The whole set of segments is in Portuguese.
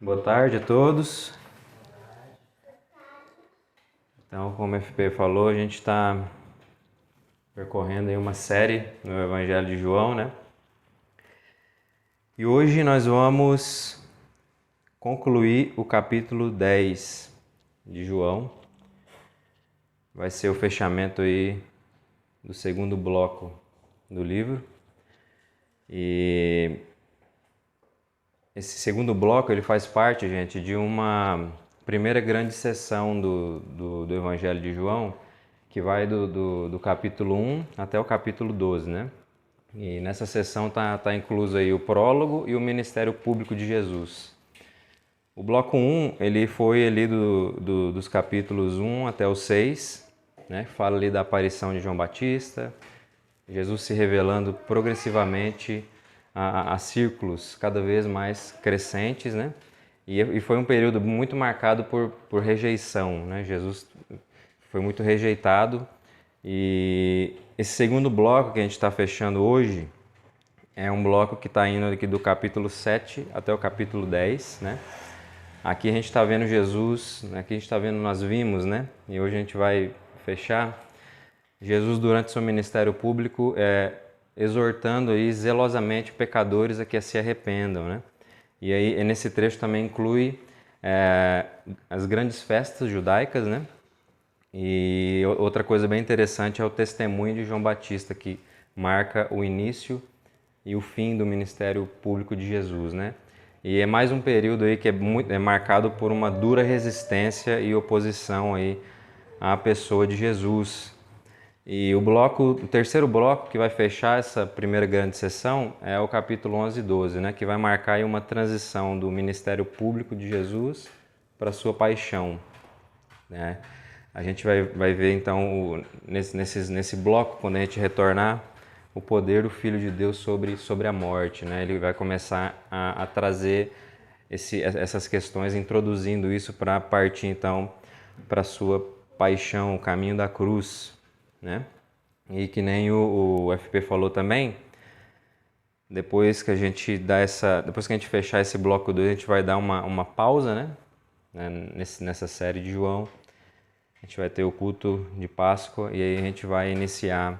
Boa tarde a todos. Então, como o FP falou, a gente está percorrendo aí uma série no Evangelho de João, né? E hoje nós vamos concluir o capítulo 10 de João. Vai ser o fechamento aí do segundo bloco do livro. E esse segundo bloco ele faz parte, gente, de uma primeira grande sessão do Evangelho de João, que vai do capítulo 1 até o capítulo 12, né? E nessa sessão tá incluso aí o prólogo e o ministério público de Jesus. O bloco 1, ele foi ali dos capítulos 1 até o 6, né? Fala ali da aparição de João Batista, Jesus se revelando progressivamente a círculos cada vez mais crescentes, né? E foi um período muito marcado por rejeição, né? Jesus foi muito rejeitado. E esse segundo bloco que a gente está fechando hoje é um bloco que está indo aqui do capítulo 7 até o capítulo 10, né? Aqui a gente está vendo Jesus, aqui a gente está vendo, nós vimos, né? E hoje a gente vai fechar Jesus durante seu ministério público exortando aí zelosamente pecadores a que se arrependam, né? E aí nesse trecho também inclui as grandes festas judaicas, né? E outra coisa bem interessante é o testemunho de João Batista, que marca o início e o fim do ministério público de Jesus, né? E é mais um período aí que é marcado por uma dura resistência e oposição aí à pessoa de Jesus. E o terceiro bloco que vai fechar essa primeira grande sessão é o capítulo 11 e 12, né? Que vai marcar aí uma transição do ministério público de Jesus para a sua paixão, né? A gente vai ver então nesse bloco, quando a gente retornar, o poder do Filho de Deus sobre a morte, né? Ele vai começar a trazer essas questões, introduzindo isso para partir então para a sua paixão, o caminho da cruz, né? E que nem o FP falou também, depois que a gente fechar esse bloco 2, a gente vai dar uma pausa, né? Nessa série de João. A gente vai ter o culto de Páscoa e aí a gente vai iniciar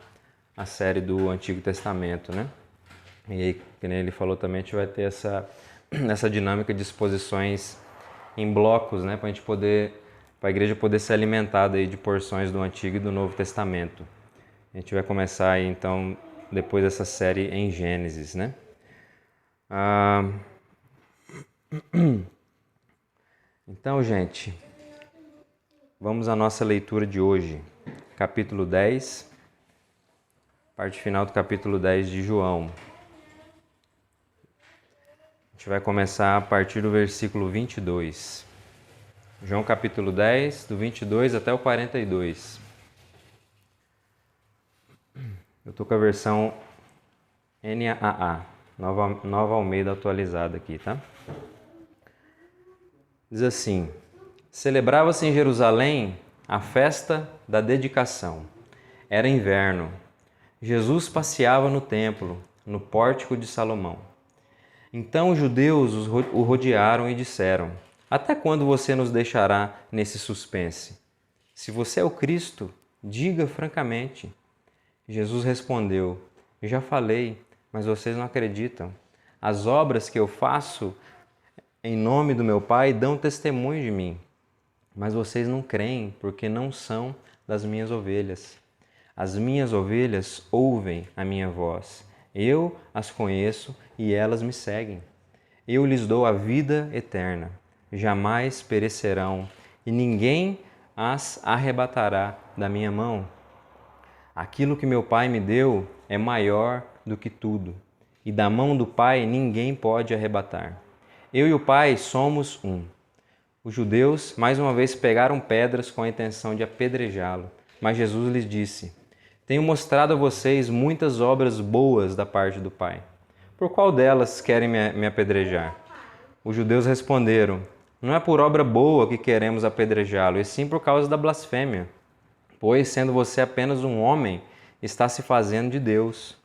a série do Antigo Testamento, né? E aí, que nem ele falou também, a gente vai ter essa dinâmica de exposições em blocos, né? Para a igreja poder ser alimentada aí de porções do Antigo e do Novo Testamento. A gente vai começar aí, então, depois dessa série em Gênesis, né? Então, gente, vamos à nossa leitura de hoje, capítulo 10, parte final do capítulo 10 de João. A gente vai começar a partir do versículo 22. João capítulo 10, do 22 até o 42. Eu estou com a versão NAA, Nova Almeida atualizada aqui, tá? Diz assim: celebrava-se em Jerusalém a festa da dedicação. Era inverno. Jesus passeava no templo, no pórtico de Salomão. Então os judeus o rodearam e disseram: até quando você nos deixará nesse suspense? Se você é o Cristo, diga francamente. Jesus respondeu: já falei, mas vocês não acreditam. As obras que eu faço em nome do meu Pai dão testemunho de mim, mas vocês não creem porque não são das minhas ovelhas. As minhas ovelhas ouvem a minha voz. Eu as conheço e elas me seguem. Eu lhes dou a vida eterna. Jamais perecerão e ninguém as arrebatará da minha mão. Aquilo que meu Pai me deu é maior do que tudo, e da mão do Pai ninguém pode arrebatar. Eu e o Pai somos um. Os judeus mais uma vez pegaram pedras com a intenção de apedrejá-lo, mas Jesus lhes disse: tenho mostrado a vocês muitas obras boas da parte do Pai. Por qual delas querem me apedrejar? Os judeus responderam: não é por obra boa que queremos apedrejá-lo, e sim por causa da blasfêmia. Pois, sendo você apenas um homem, está se fazendo de Deus.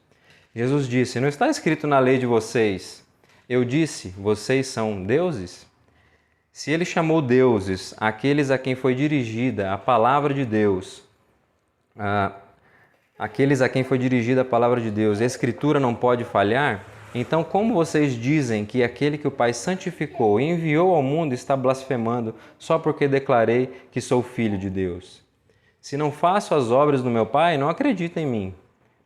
Jesus disse: não está escrito na lei de vocês: eu disse, vocês são deuses? Se ele chamou deuses aqueles a quem foi dirigida a palavra de Deus, aqueles a quem foi dirigida a palavra de Deus, a Escritura não pode falhar, então como vocês dizem que aquele que o Pai santificou e enviou ao mundo está blasfemando só porque declarei que sou filho de Deus? Se não faço as obras do meu Pai, não acreditem em mim.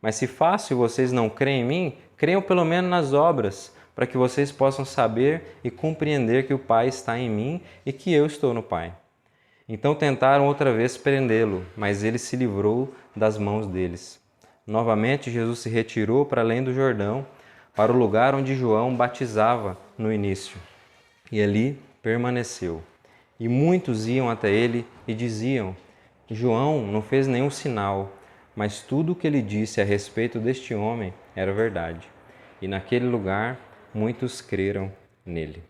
Mas se faço e vocês não creem em mim, creiam pelo menos nas obras, para que vocês possam saber e compreender que o Pai está em mim e que eu estou no Pai. Então tentaram outra vez prendê-lo, mas ele se livrou das mãos deles. Novamente Jesus se retirou para além do Jordão, para o lugar onde João batizava no início, e ali permaneceu. E muitos iam até ele e diziam: João não fez nenhum sinal, mas tudo o que ele disse a respeito deste homem era verdade. E naquele lugar muitos creram nele.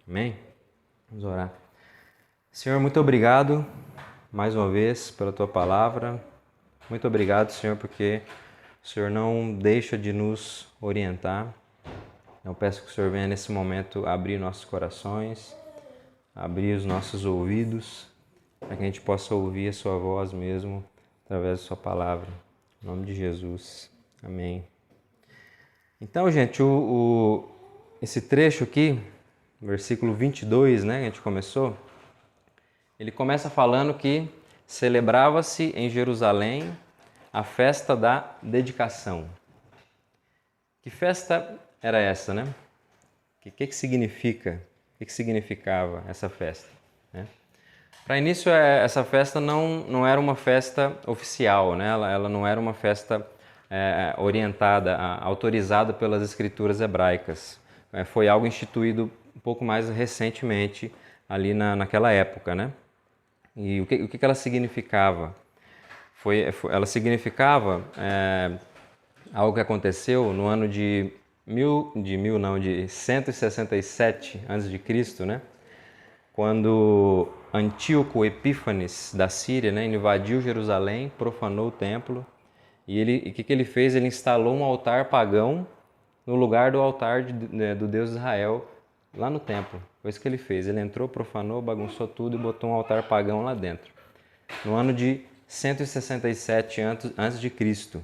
Amém? Vamos orar. Senhor, muito obrigado mais uma vez pela tua palavra. Muito obrigado, Senhor, porque o Senhor não deixa de nos orientar. Eu peço que o Senhor venha nesse momento abrir nossos corações, abrir os nossos ouvidos, para que a gente possa ouvir a sua voz mesmo, através da sua palavra. Em nome de Jesus. Amém. Então, gente, esse trecho aqui, versículo 22, né, que a gente começou, ele começa falando que celebrava-se em Jerusalém a festa da dedicação. Que festa era essa, né? O que significa? O que significava essa festa? Né? Para início, essa festa não era uma festa oficial, né? Ela não era uma festa orientada, autorizada pelas escrituras hebraicas. Foi algo instituído um pouco mais recentemente, ali naquela época, né? E o que ela significava? Ela significava algo que aconteceu no ano de 167 a.C., né? Quando Antíoco Epífanes da Síria, né, invadiu Jerusalém, profanou o templo, e o que ele fez? Ele instalou um altar pagão no lugar do altar do Deus de Israel, lá no templo. Foi isso que ele fez. Ele entrou, profanou, bagunçou tudo e botou um altar pagão lá dentro. No ano de 167 a.C.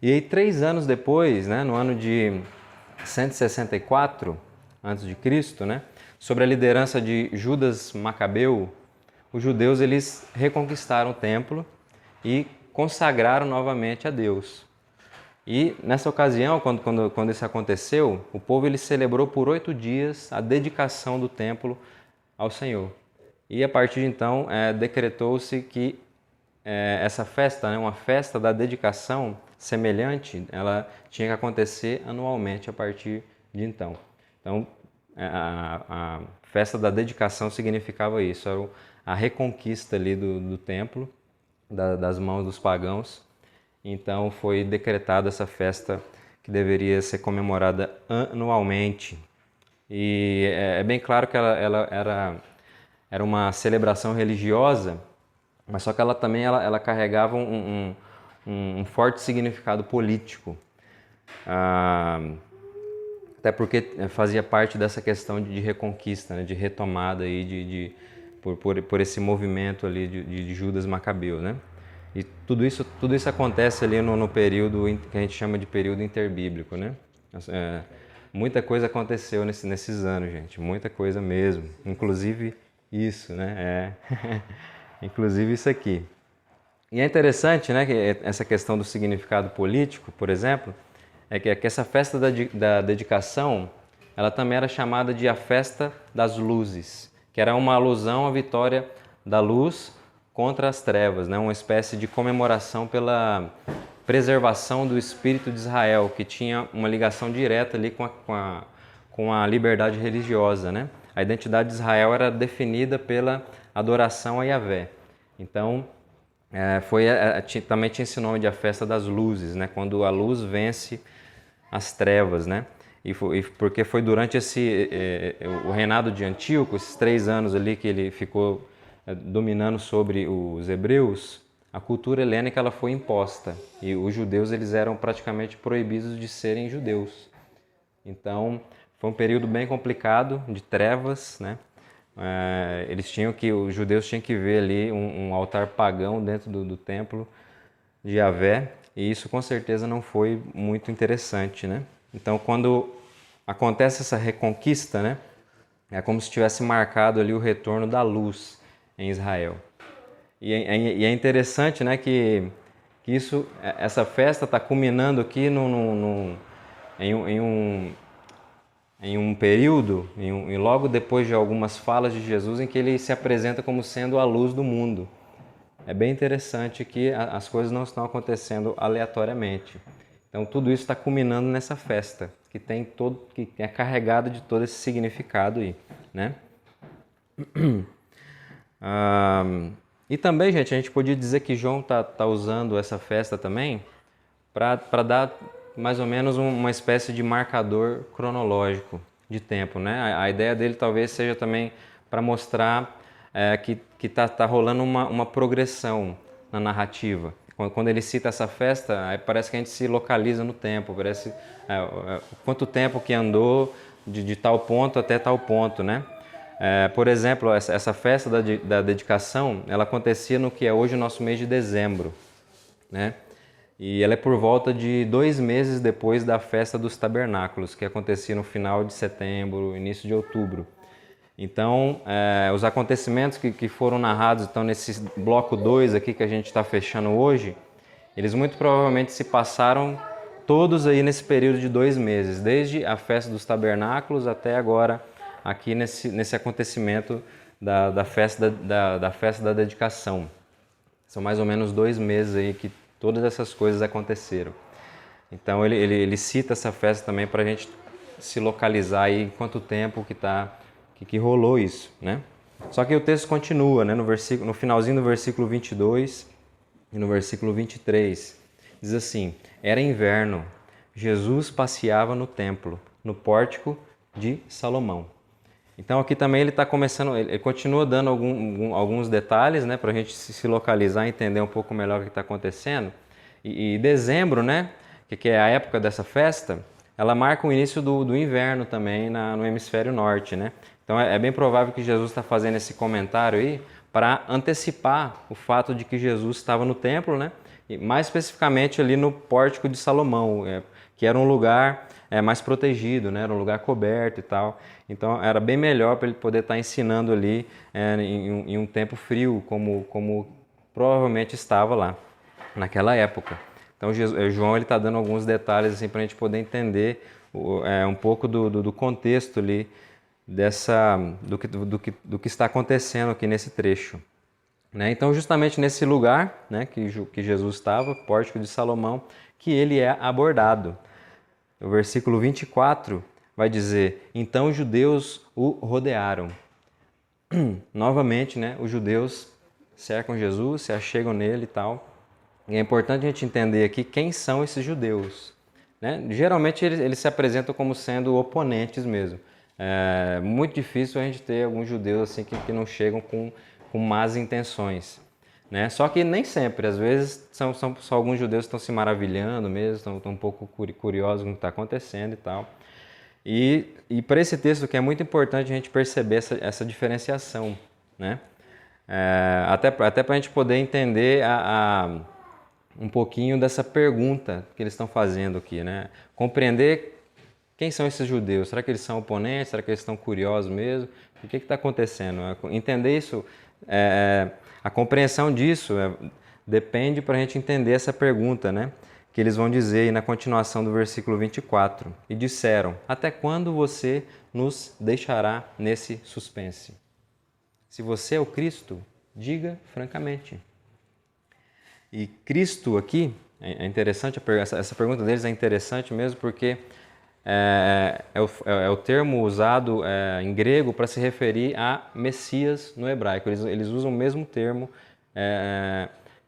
E aí, 3 anos depois, né, no ano de 164 a.C., né, sob a liderança de Judas Macabeu, os judeus eles reconquistaram o templo e consagraram novamente a Deus. E nessa ocasião, quando isso aconteceu, o povo ele celebrou por 8 dias a dedicação do templo ao Senhor. E a partir de então, decretou-se que essa festa, né, uma festa da dedicação semelhante, ela tinha que acontecer anualmente a partir de então. Então, a festa da dedicação significava isso, era a reconquista ali do templo, das mãos dos pagãos. Então foi decretada essa festa que deveria ser comemorada anualmente. E é bem claro que ela era uma celebração religiosa, mas só que ela também ela carregava um forte significado político. Até porque fazia parte dessa questão de reconquista, né, de retomada aí por esse movimento ali de Judas Macabeu, né? E tudo isso acontece ali no período que a gente chama de período interbíblico, né? Muita coisa aconteceu nesses anos, gente, muita coisa mesmo, inclusive isso, né? Inclusive isso aqui. E é interessante, né, que essa questão do significado político, por exemplo, é que essa festa da dedicação, ela também era chamada de a festa das luzes, que era uma alusão à vitória da luz contra as trevas, né? Uma espécie de comemoração pela preservação do espírito de Israel, que tinha uma ligação direta ali com a liberdade religiosa, né? A identidade de Israel era definida pela adoração a Yahvé. Então, também tinha esse nome de a festa das luzes, né? Quando a luz vence as trevas, né? Porque foi durante o reinado de Antíoco, esses 3 anos ali que ele ficou dominando sobre os hebreus, a cultura helênica ela foi imposta e os judeus eles eram praticamente proibidos de serem judeus. Então foi um período bem complicado de trevas, né? os judeus tinham que ver ali um altar pagão dentro do templo de Yahvé, e isso com certeza não foi muito interessante, né? Então, quando acontece essa reconquista, né, é como se tivesse marcado ali o retorno da luz em Israel. E é interessante, né, que essa festa está culminando aqui em um período, logo depois de algumas falas de Jesus, em que ele se apresenta como sendo a luz do mundo. É bem interessante que as coisas não estão acontecendo aleatoriamente. Então tudo isso está culminando nessa festa, que é carregada de todo esse significado aí, né? E também, gente, a gente podia dizer que João tá usando essa festa também para dar mais ou menos uma espécie de marcador cronológico de tempo, né? A ideia dele talvez seja também para mostrar que tá rolando uma progressão na narrativa. Quando ele cita essa festa, aí parece que a gente se localiza no tempo, parece quanto tempo que andou de tal ponto até tal ponto, né? Por exemplo, essa festa da dedicação, ela acontecia no que é hoje o nosso mês de dezembro, né? E ela é por volta de 2 meses depois da festa dos tabernáculos, que acontecia no final de setembro, início de outubro. Então, os acontecimentos que foram narrados então, nesse bloco 2 aqui que a gente está fechando hoje, eles muito provavelmente se passaram todos aí nesse período de 2 meses, desde a festa dos tabernáculos até agora, aqui nesse acontecimento da festa da dedicação. São mais ou menos 2 meses aí que todas essas coisas aconteceram. Então ele cita essa festa também para a gente se localizar aí em quanto tempo que rolou isso, né? Só que o texto continua, né? No finalzinho do versículo 22 e no versículo 23, diz assim: era inverno, Jesus passeava no templo, no pórtico de Salomão. Então aqui também ele está começando, ele continua dando alguns detalhes, né, para a gente se localizar e entender um pouco melhor o que está acontecendo. E dezembro, né, que é a época dessa festa, ela marca o início do inverno também no hemisfério norte, né? Então é bem provável que Jesus está fazendo esse comentário aí para antecipar o fato de que Jesus estava no templo, né? E mais especificamente ali no pórtico de Salomão, que era um lugar mais protegido, né? Era um lugar coberto e tal. Então era bem melhor para ele poder estar ensinando ali em um tempo frio, como provavelmente estava lá naquela época. Então João ele está dando alguns detalhes assim, para a gente poder entender um pouco do contexto ali do que está acontecendo aqui nesse trecho. Né? Então justamente nesse lugar, né, que Jesus estava, Pórtico de Salomão, que ele é abordado. O versículo 24 vai dizer: então os judeus o rodearam. Novamente, né, os judeus cercam Jesus, se achegam nele e tal. E é importante a gente entender aqui quem são esses judeus. Né? Geralmente eles se apresentam como sendo oponentes mesmo. É muito difícil a gente ter alguns judeus assim, que não chegam com más intenções. Né? Só que nem sempre, às vezes são só alguns judeus que estão se maravilhando mesmo, estão um pouco curiosos com o que está acontecendo e tal. E para esse texto que é muito importante a gente perceber essa diferenciação, né? Até para a gente poder entender um pouquinho dessa pergunta que eles estão fazendo aqui, né? Compreender quem são esses judeus, será que eles são oponentes, será que eles estão curiosos mesmo? O que está acontecendo? Entender isso, a compreensão disso depende para a gente entender essa pergunta, né? Que eles vão dizer aí na continuação do versículo 24. E disseram: até quando você nos deixará nesse suspense? Se você é o Cristo, diga francamente. E Cristo aqui, é interessante, essa pergunta deles é interessante mesmo porque é o termo usado em grego para se referir a Messias no hebraico. Eles usam o mesmo termo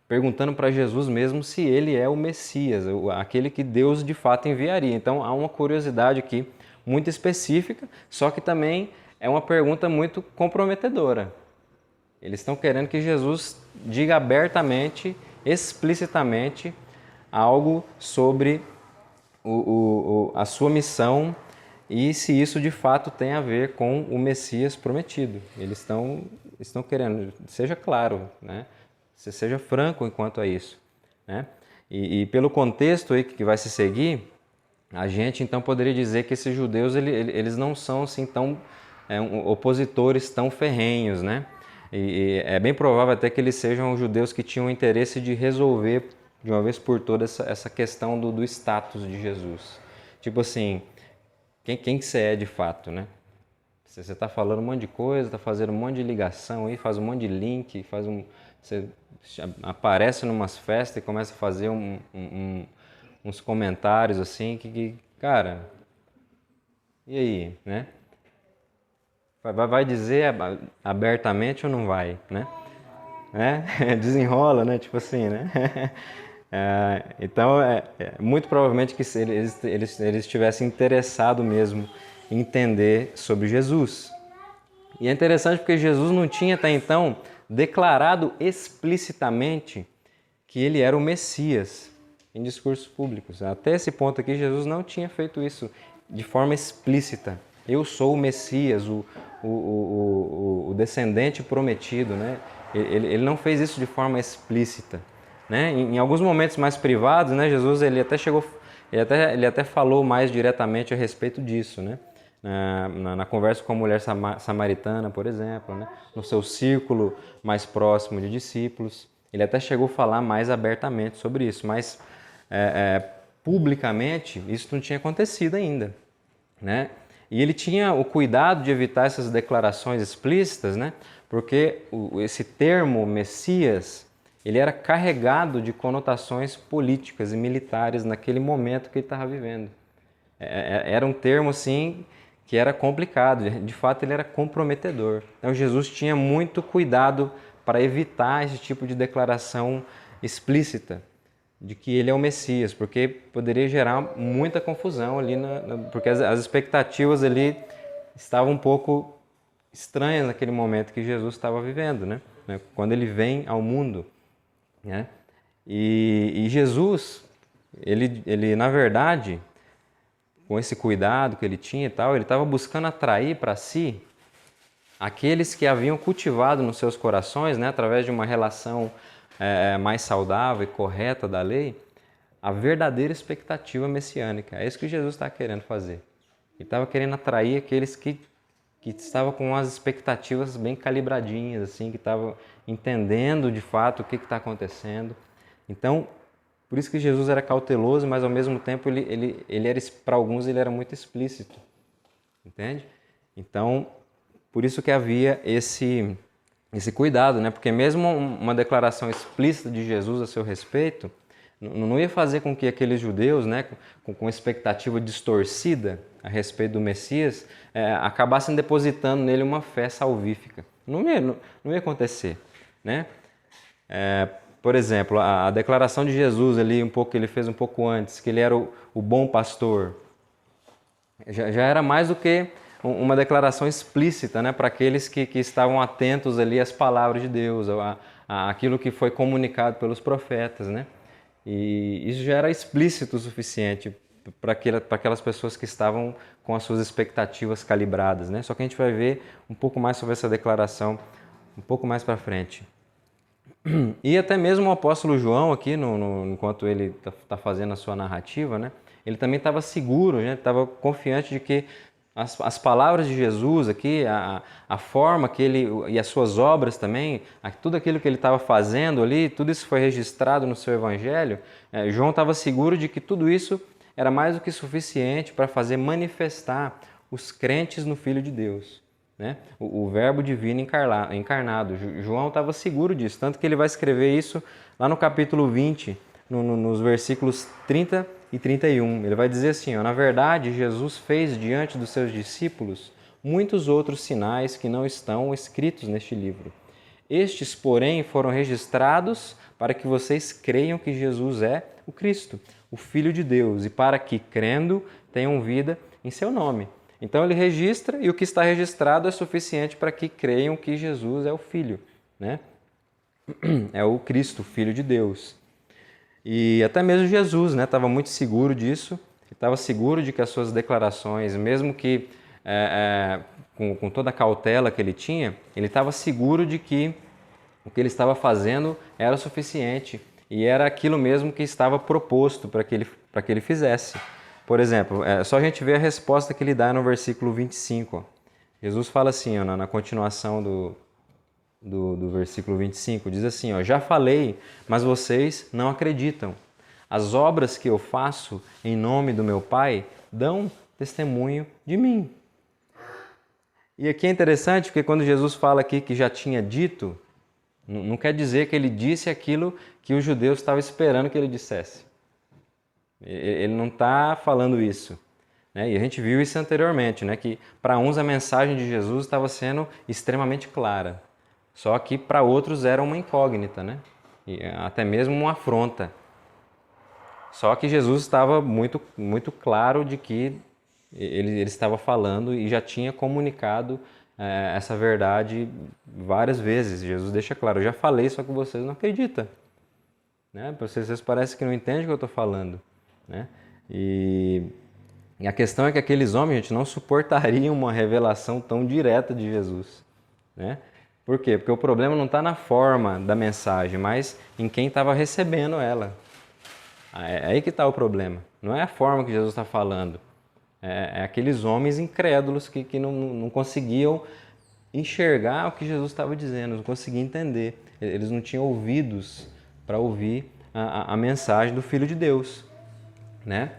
perguntando para Jesus mesmo se ele é o Messias, aquele que Deus de fato enviaria. Então há uma curiosidade aqui muito específica, só que também é uma pergunta muito comprometedora. Eles estão querendo que Jesus diga abertamente, explicitamente, algo sobre a sua missão e se isso de fato tem a ver com o Messias prometido. Eles estão querendo, seja claro, né? Seja franco enquanto a isso, né? E pelo contexto aí que vai se seguir, a gente então poderia dizer que esses judeus eles não são assim tão opositores tão ferrenhos, né? E é bem provável até que eles sejam judeus que tinham interesse de resolver de uma vez por todas essa questão do status de Jesus. Tipo assim, quem que você é de fato, né? Você está falando um monte de coisa, está fazendo um monte de ligação aí, faz um monte de link, você aparece em umas festas e começa a fazer uns comentários assim cara, e aí, né? Vai dizer abertamente ou não vai, né? Desenrola, né? Tipo assim, né? Então, muito provavelmente que eles estivessem interessados mesmo em entender sobre Jesus. E é interessante porque Jesus não tinha até então declarado explicitamente que ele era o Messias em discursos públicos. Até esse ponto aqui, Jesus não tinha feito isso de forma explícita. Eu sou o Messias, o descendente prometido, né? Ele não fez isso de forma explícita, né? Em alguns momentos mais privados, né, Jesus ele até falou mais diretamente a respeito disso, né? Na conversa com a mulher samaritana, por exemplo, né? No seu círculo mais próximo de discípulos, ele até chegou a falar mais abertamente sobre isso, mas publicamente isso não tinha acontecido ainda, né? E ele tinha o cuidado de evitar essas declarações explícitas, né? Porque esse termo Messias, ele era carregado de conotações políticas e militares naquele momento que ele estava vivendo. Era um termo assim que era complicado, de fato ele era comprometedor. Então Jesus tinha muito cuidado para evitar esse tipo de declaração explícita de que ele é o Messias, porque poderia gerar muita confusão ali, porque as expectativas ali estavam um pouco estranhas naquele momento que Jesus estava vivendo, né? Quando ele vem ao mundo, né? E Jesus, ele na verdade, com esse cuidado que ele tinha e tal, ele estava buscando atrair para si aqueles que haviam cultivado nos seus corações, né, através de uma relação mais saudável e correta da lei, a verdadeira expectativa messiânica. É isso que Jesus está querendo fazer. Ele estava querendo atrair aqueles que estavam com as expectativas bem calibradinhas, assim, que estavam entendendo de fato o que está acontecendo. Então, por isso que Jesus era cauteloso, mas ao mesmo tempo ele era, para alguns ele era muito explícito, entende? Então, por isso que havia esse cuidado, né? Porque mesmo uma declaração explícita de Jesus a seu respeito não ia fazer com que aqueles judeus, né, com expectativa distorcida a respeito do Messias, acabassem depositando nele uma fé salvífica. Não ia acontecer, né? Por exemplo, a declaração de Jesus ali, que ele fez um pouco antes, que ele era o bom pastor, já era mais do que uma declaração explícita, né, para aqueles que estavam atentos ali às palavras de Deus, àquilo que foi comunicado pelos profetas, né? E isso já era explícito o suficiente para aquelas pessoas que estavam com as suas expectativas calibradas, né? Só que a gente vai ver um pouco mais sobre essa declaração um pouco mais para frente. E até mesmo o apóstolo João aqui, enquanto ele está fazendo a sua narrativa, né, ele também estava seguro, né, estava confiante de que as palavras de Jesus aqui, a forma que ele, e as suas obras também, tudo aquilo que ele estava fazendo ali, tudo isso foi registrado no seu evangelho. João estava seguro de que tudo isso era mais do que suficiente para fazer manifestar os crentes no Filho de Deus, né? O Verbo divino encarnado. João estava seguro disso, tanto que ele vai escrever isso lá no capítulo 20, nos versículos 30 e 31. Ele vai dizer assim, na verdade, Jesus fez diante dos seus discípulos muitos outros sinais que não estão escritos neste livro. Estes, porém, foram registrados para que vocês creiam que Jesus é o Cristo, o Filho de Deus, e para que, crendo, tenham vida em seu nome. Então ele registra, e o que está registrado é suficiente para que creiam que Jesus é o Filho, né? É o Cristo, Filho de Deus. E até mesmo Jesus, né, estava muito seguro disso. estava seguro de que as suas declarações, mesmo que com toda a cautela que ele tinha, ele estava seguro de que o que ele estava fazendo era o suficiente e era aquilo mesmo que estava proposto para que ele fizesse. Por exemplo, só a gente ver a resposta que ele dá no versículo 25. Ó. Jesus fala assim, ó, na continuação do versículo 25, diz assim, ó, já falei, mas vocês não acreditam. As obras que eu faço em nome do meu Pai dão testemunho de mim. E aqui é interessante porque quando Jesus fala aqui que já tinha dito, não quer dizer que ele disse aquilo que os judeus estavam esperando que ele dissesse. Ele não está falando isso. Né? E a gente viu isso anteriormente, né? Que para uns a mensagem de Jesus estava sendo extremamente clara. Só que para outros era uma incógnita, né? E até mesmo uma afronta. Só que Jesus estava muito, muito claro de que ele estava falando e já tinha comunicado essa verdade várias vezes. Jesus deixa claro, eu já falei, só que vocês não acreditam. Né? Vocês parecem que não entendem o que eu estou falando. Né? E a questão é que aqueles homens, gente, não suportariam uma revelação tão direta de Jesus. Né? Por quê? Porque o problema não está na forma da mensagem, mas em quem estava recebendo ela. É aí que está o problema. Não é a forma que Jesus está falando. É aqueles homens incrédulos que não conseguiam enxergar o que Jesus estava dizendo, não conseguiam entender. Eles não tinham ouvidos para ouvir a mensagem do Filho de Deus. Né?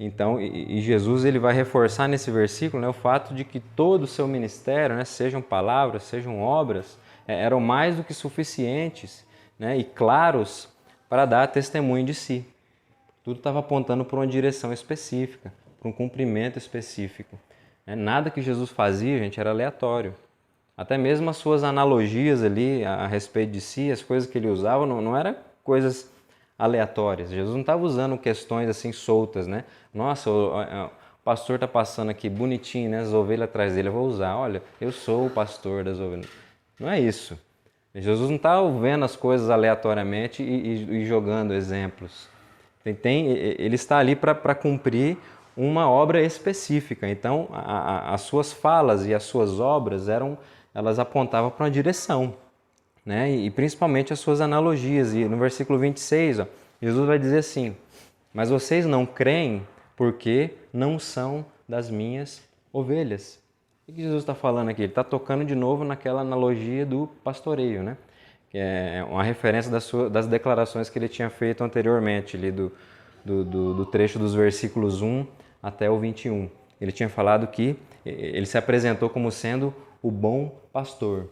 Então, e Jesus ele vai reforçar nesse versículo, né, o fato de que todo o seu ministério, né, sejam palavras, sejam obras, eram mais do que suficientes, né, e claros para dar testemunho de si. Tudo estava apontando para uma direção específica, para um cumprimento específico. Nada que Jesus fazia, gente, era aleatório. Até mesmo as suas analogias ali a respeito de si, as coisas que ele usava, não eram coisas aleatórias. Jesus não estava usando questões assim soltas, né? Nossa, o pastor está passando aqui bonitinho, né? As ovelhas atrás dele, eu vou usar. Olha, eu sou o pastor das ovelhas. Não é isso. Jesus não está vendo as coisas aleatoriamente e jogando exemplos. Ele está ali para cumprir uma obra específica. Então, as suas falas e as suas obras elas apontavam para uma direção. Né? E principalmente as suas analogias. E no versículo 26, ó, Jesus vai dizer assim, mas vocês não creem porque não são das minhas ovelhas. O que Jesus está falando aqui? Ele está tocando de novo naquela analogia do pastoreio, né? Que é uma referência das declarações que ele tinha feito anteriormente, ali do trecho dos versículos 1 até o 21. Ele tinha falado que ele se apresentou como sendo o bom pastor.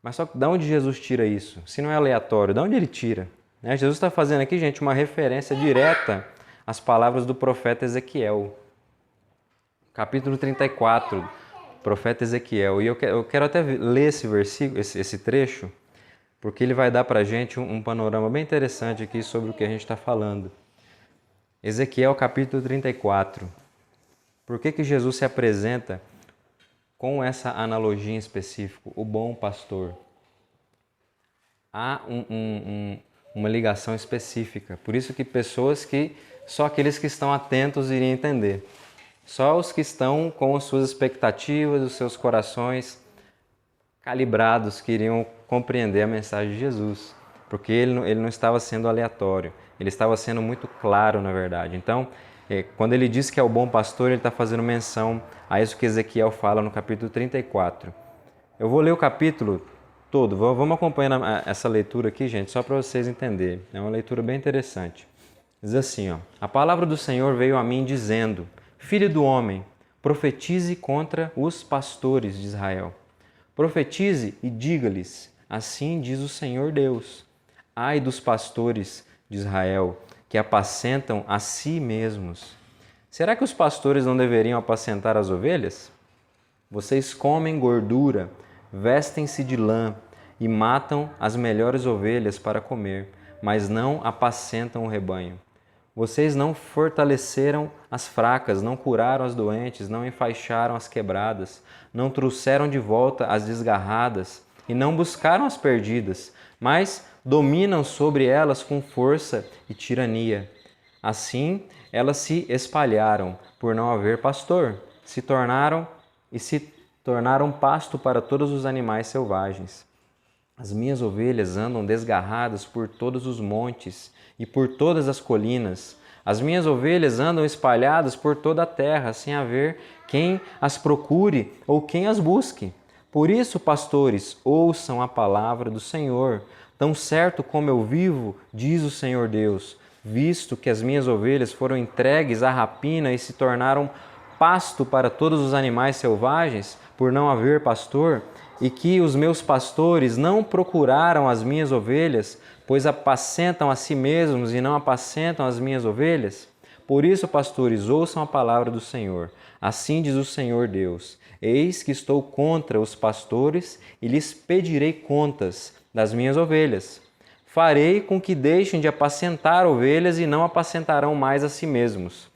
Mas só que de onde Jesus tira isso? Se não é aleatório, de onde ele tira? Né? Jesus está fazendo aqui, gente, uma referência direta às palavras do profeta Ezequiel. Capítulo 34, profeta Ezequiel. E eu quero até ler esse versículo, esse trecho, porque ele vai dar para a gente um panorama bem interessante aqui sobre o que a gente está falando. Ezequiel capítulo 34. Por que Jesus se apresenta com essa analogia em específico, o bom pastor? Há uma ligação específica. Por isso que pessoas só aqueles que estão atentos iriam entender. Só os que estão com as suas expectativas, os seus corações calibrados que iriam compreender a mensagem de Jesus. Porque ele não estava sendo aleatório. Ele estava sendo muito claro, na verdade. Então, quando ele diz que é o bom pastor, ele está fazendo menção a isso que Ezequiel fala no capítulo 34. Eu vou ler o capítulo todo. Vamos acompanhando essa leitura aqui, gente, só para vocês entenderem. É uma leitura bem interessante. Diz assim, ó, a palavra do Senhor veio a mim dizendo, Filho do homem, profetize contra os pastores de Israel. Profetize e diga-lhes, assim diz o Senhor Deus. Ai dos pastores de Israel, que apacentam a si mesmos. Será que os pastores não deveriam apacentar as ovelhas? Vocês comem gordura, vestem-se de lã e matam as melhores ovelhas para comer, mas não apacentam o rebanho. Vocês não fortaleceram as fracas, não curaram as doentes, não enfaixaram as quebradas, não trouxeram de volta as desgarradas e não buscaram as perdidas, mas dominam sobre elas com força e tirania. Assim, elas se espalharam por não haver pastor, se tornaram pasto para todos os animais selvagens. As minhas ovelhas andam desgarradas por todos os montes e por todas as colinas. As minhas ovelhas andam espalhadas por toda a terra, sem haver quem as procure ou quem as busque. Por isso, pastores, ouçam a palavra do Senhor. Tão certo como eu vivo, diz o Senhor Deus, visto que as minhas ovelhas foram entregues à rapina e se tornaram pasto para todos os animais selvagens, por não haver pastor, e que os meus pastores não procuraram as minhas ovelhas, pois apacentam a si mesmos e não apacentam as minhas ovelhas? Por isso, pastores, ouçam a palavra do Senhor. Assim diz o Senhor Deus: eis que estou contra os pastores e lhes pedirei contas das minhas ovelhas. Farei com que deixem de apacentar ovelhas e não apacentarão mais a si mesmos.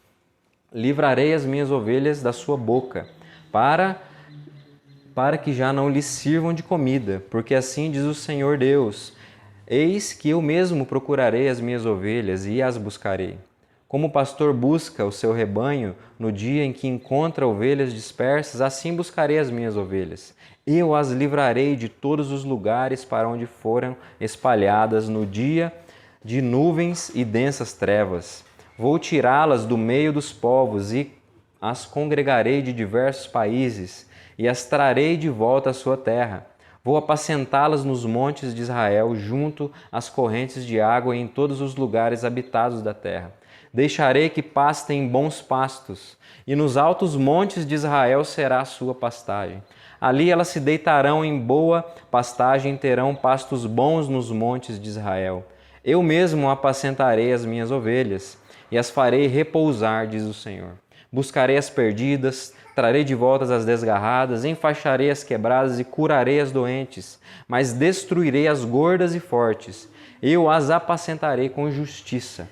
Livrarei as minhas ovelhas da sua boca, para que já não lhes sirvam de comida, porque assim diz o Senhor Deus: eis que eu mesmo procurarei as minhas ovelhas e as buscarei. Como o pastor busca o seu rebanho no dia em que encontra ovelhas dispersas, assim buscarei as minhas ovelhas. Eu as livrarei de todos os lugares para onde foram espalhadas no dia de nuvens e densas trevas. Vou tirá-las do meio dos povos e as congregarei de diversos países e as trarei de volta à sua terra. Vou apacentá-las nos montes de Israel, junto às correntes de água e em todos os lugares habitados da terra. Deixarei que pastem em bons pastos, e nos altos montes de Israel será a sua pastagem. Ali elas se deitarão em boa pastagem e terão pastos bons nos montes de Israel. Eu mesmo apacentarei as minhas ovelhas e as farei repousar, diz o Senhor. Buscarei as perdidas, trarei de volta as desgarradas, enfaixarei as quebradas e curarei as doentes, mas destruirei as gordas e fortes. Eu as apacentarei com justiça.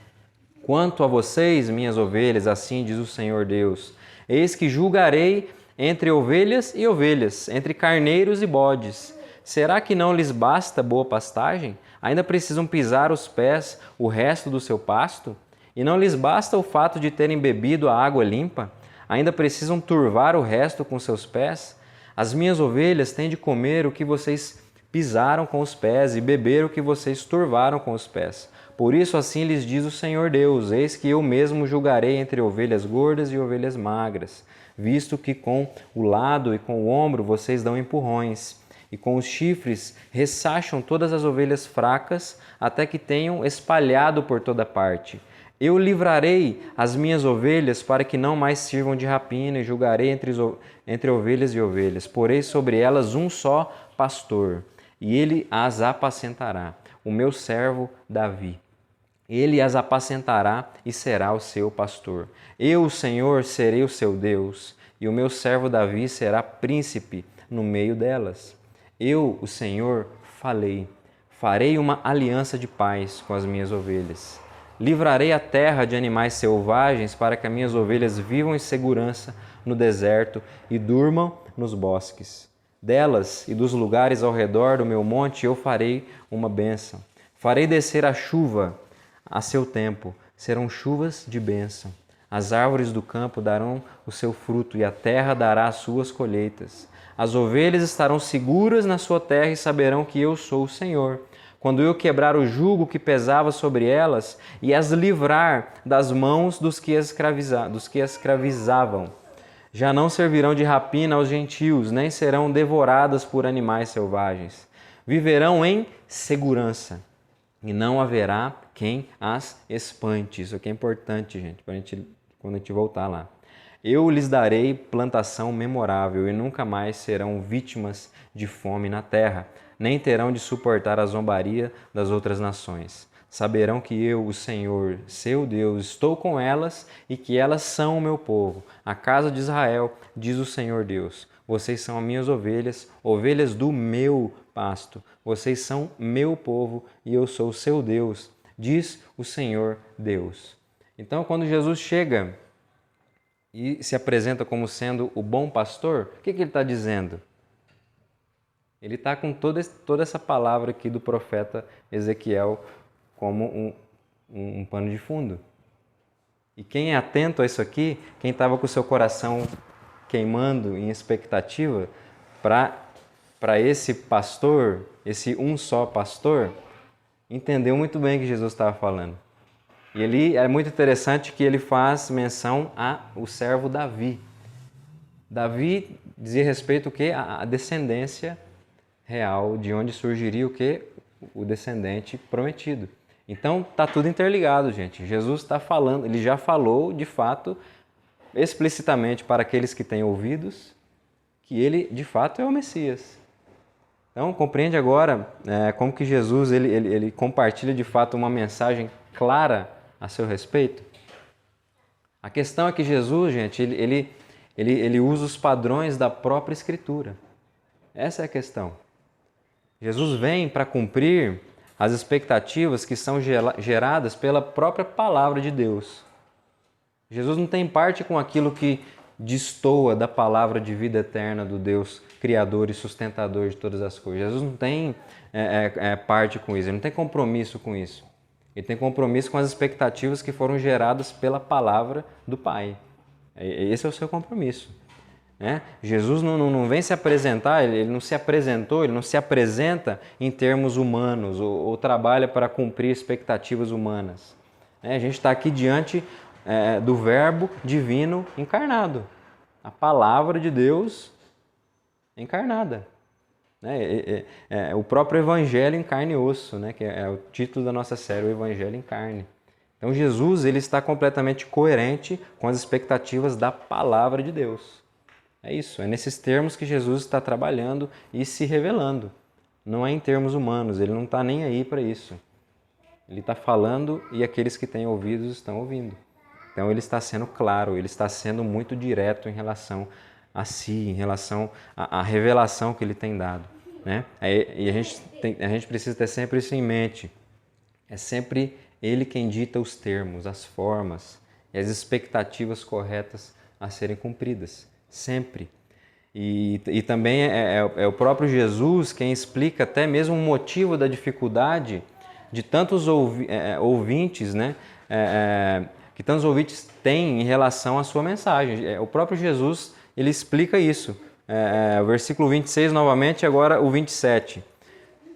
Quanto a vocês, minhas ovelhas, assim diz o Senhor Deus, eis que julgarei entre ovelhas e ovelhas, entre carneiros e bodes. Será que não lhes basta boa pastagem? Ainda precisam pisar os pés o resto do seu pasto? E não lhes basta o fato de terem bebido a água limpa? Ainda precisam turvar o resto com seus pés? As minhas ovelhas têm de comer o que vocês pisaram com os pés e beber o que vocês turvaram com os pés. Por isso assim lhes diz o Senhor Deus: eis que eu mesmo julgarei entre ovelhas gordas e ovelhas magras, visto que com o lado e com o ombro vocês dão empurrões, e com os chifres ressacham todas as ovelhas fracas, até que tenham espalhado por toda parte. Eu livrarei as minhas ovelhas para que não mais sirvam de rapina, e julgarei entre ovelhas e ovelhas. Porei sobre elas um só pastor, e ele as apacentará, o meu servo Davi. Ele as apacentará e será o seu pastor. Eu, o Senhor, serei o seu Deus, e o meu servo Davi será príncipe no meio delas. Eu, o Senhor, falei: farei uma aliança de paz com as minhas ovelhas. Livrarei a terra de animais selvagens para que as minhas ovelhas vivam em segurança no deserto e durmam nos bosques. Delas e dos lugares ao redor do meu monte eu farei uma bênção. Farei descer a chuva a seu tempo, serão chuvas de bênção. As árvores do campo darão o seu fruto e a terra dará as suas colheitas. As ovelhas estarão seguras na sua terra e saberão que eu sou o Senhor. Quando eu quebrar o jugo que pesava sobre elas e as livrar das mãos dos que as escravizavam. Já não servirão de rapina aos gentios, nem serão devoradas por animais selvagens. Viverão em segurança e não haverá quem as espante. Isso aqui é importante, gente, quando a gente voltar lá. Eu lhes darei plantação memorável e nunca mais serão vítimas de fome na terra, nem terão de suportar a zombaria das outras nações. Saberão que eu, o Senhor, seu Deus, estou com elas e que elas são o meu povo, a casa de Israel, diz o Senhor Deus. Vocês são as minhas ovelhas, ovelhas do meu pasto. Vocês são meu povo e eu sou o seu Deus, diz o Senhor Deus. Então, quando Jesus chega e se apresenta como sendo o bom pastor, o que ele está dizendo? Ele está com toda essa palavra aqui do profeta Ezequiel como um pano de fundo. E quem é atento a isso aqui, quem estava com o seu coração queimando em expectativa para esse pastor, esse um só pastor, entendeu muito bem o que Jesus estava falando. E ali é muito interessante que ele faz menção ao servo Davi. Davi dizia respeito o quê? A descendência real, de onde surgiria o quê? O descendente prometido. Então está tudo interligado, gente. Jesus está falando, ele já falou de fato, explicitamente para aqueles que têm ouvidos, que ele de fato é o Messias. Então compreende agora como que Jesus ele compartilha de fato uma mensagem clara a seu respeito? A questão é que Jesus, gente, ele usa os padrões da própria Escritura. Essa é a questão. Jesus vem para cumprir as expectativas que são geradas pela própria palavra de Deus. Jesus não tem parte com aquilo que destoa da palavra de vida eterna do Deus Criador e sustentador de todas as coisas. Jesus não tem parte com isso, ele não tem compromisso com isso. Ele tem compromisso com as expectativas que foram geradas pela palavra do Pai. Esse é o seu compromisso. Jesus não vem se apresentar, ele não se apresentou, ele não se apresenta em termos humanos ou trabalha para cumprir expectativas humanas. A gente está aqui diante do Verbo divino encarnado, a palavra de Deus encarnada. O próprio Evangelho em carne e osso, que é o título da nossa série, o Evangelho em carne. Então Jesus ele está completamente coerente com as expectativas da palavra de Deus. É isso, é nesses termos que Jesus está trabalhando e se revelando. Não é em termos humanos, ele não está nem aí para isso. Ele está falando e aqueles que têm ouvidos estão ouvindo. Então ele está sendo claro, ele está sendo muito direto em relação a si, em relação à revelação que ele tem dado. E a gente precisa ter sempre isso em mente. É sempre ele quem dita os termos, as formas e as expectativas corretas a serem cumpridas. Sempre. E também é o próprio Jesus quem explica até mesmo o motivo da dificuldade de tantos ouvintes, que tantos ouvintes têm em relação à sua mensagem. O próprio Jesus ele explica isso. O versículo 26 novamente, agora o 27.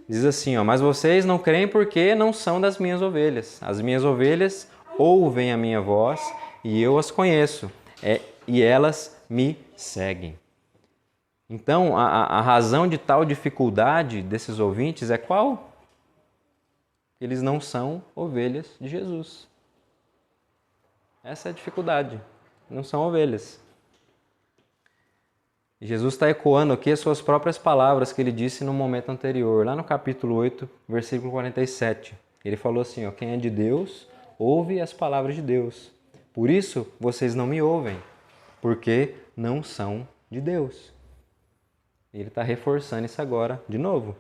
Diz assim, mas vocês não creem porque não são das minhas ovelhas. As minhas ovelhas ouvem a minha voz e eu as conheço. E elas me seguem. Então, a razão de tal dificuldade desses ouvintes é qual? Eles não são ovelhas de Jesus. Essa é a dificuldade. Não são ovelhas. E Jesus está ecoando aqui as suas próprias palavras que ele disse no momento anterior, lá no capítulo 8, versículo 47. Ele falou assim, quem é de Deus, ouve as palavras de Deus. Por isso, vocês não me ouvem, porque não são de Deus. Ele está reforçando isso agora de novo.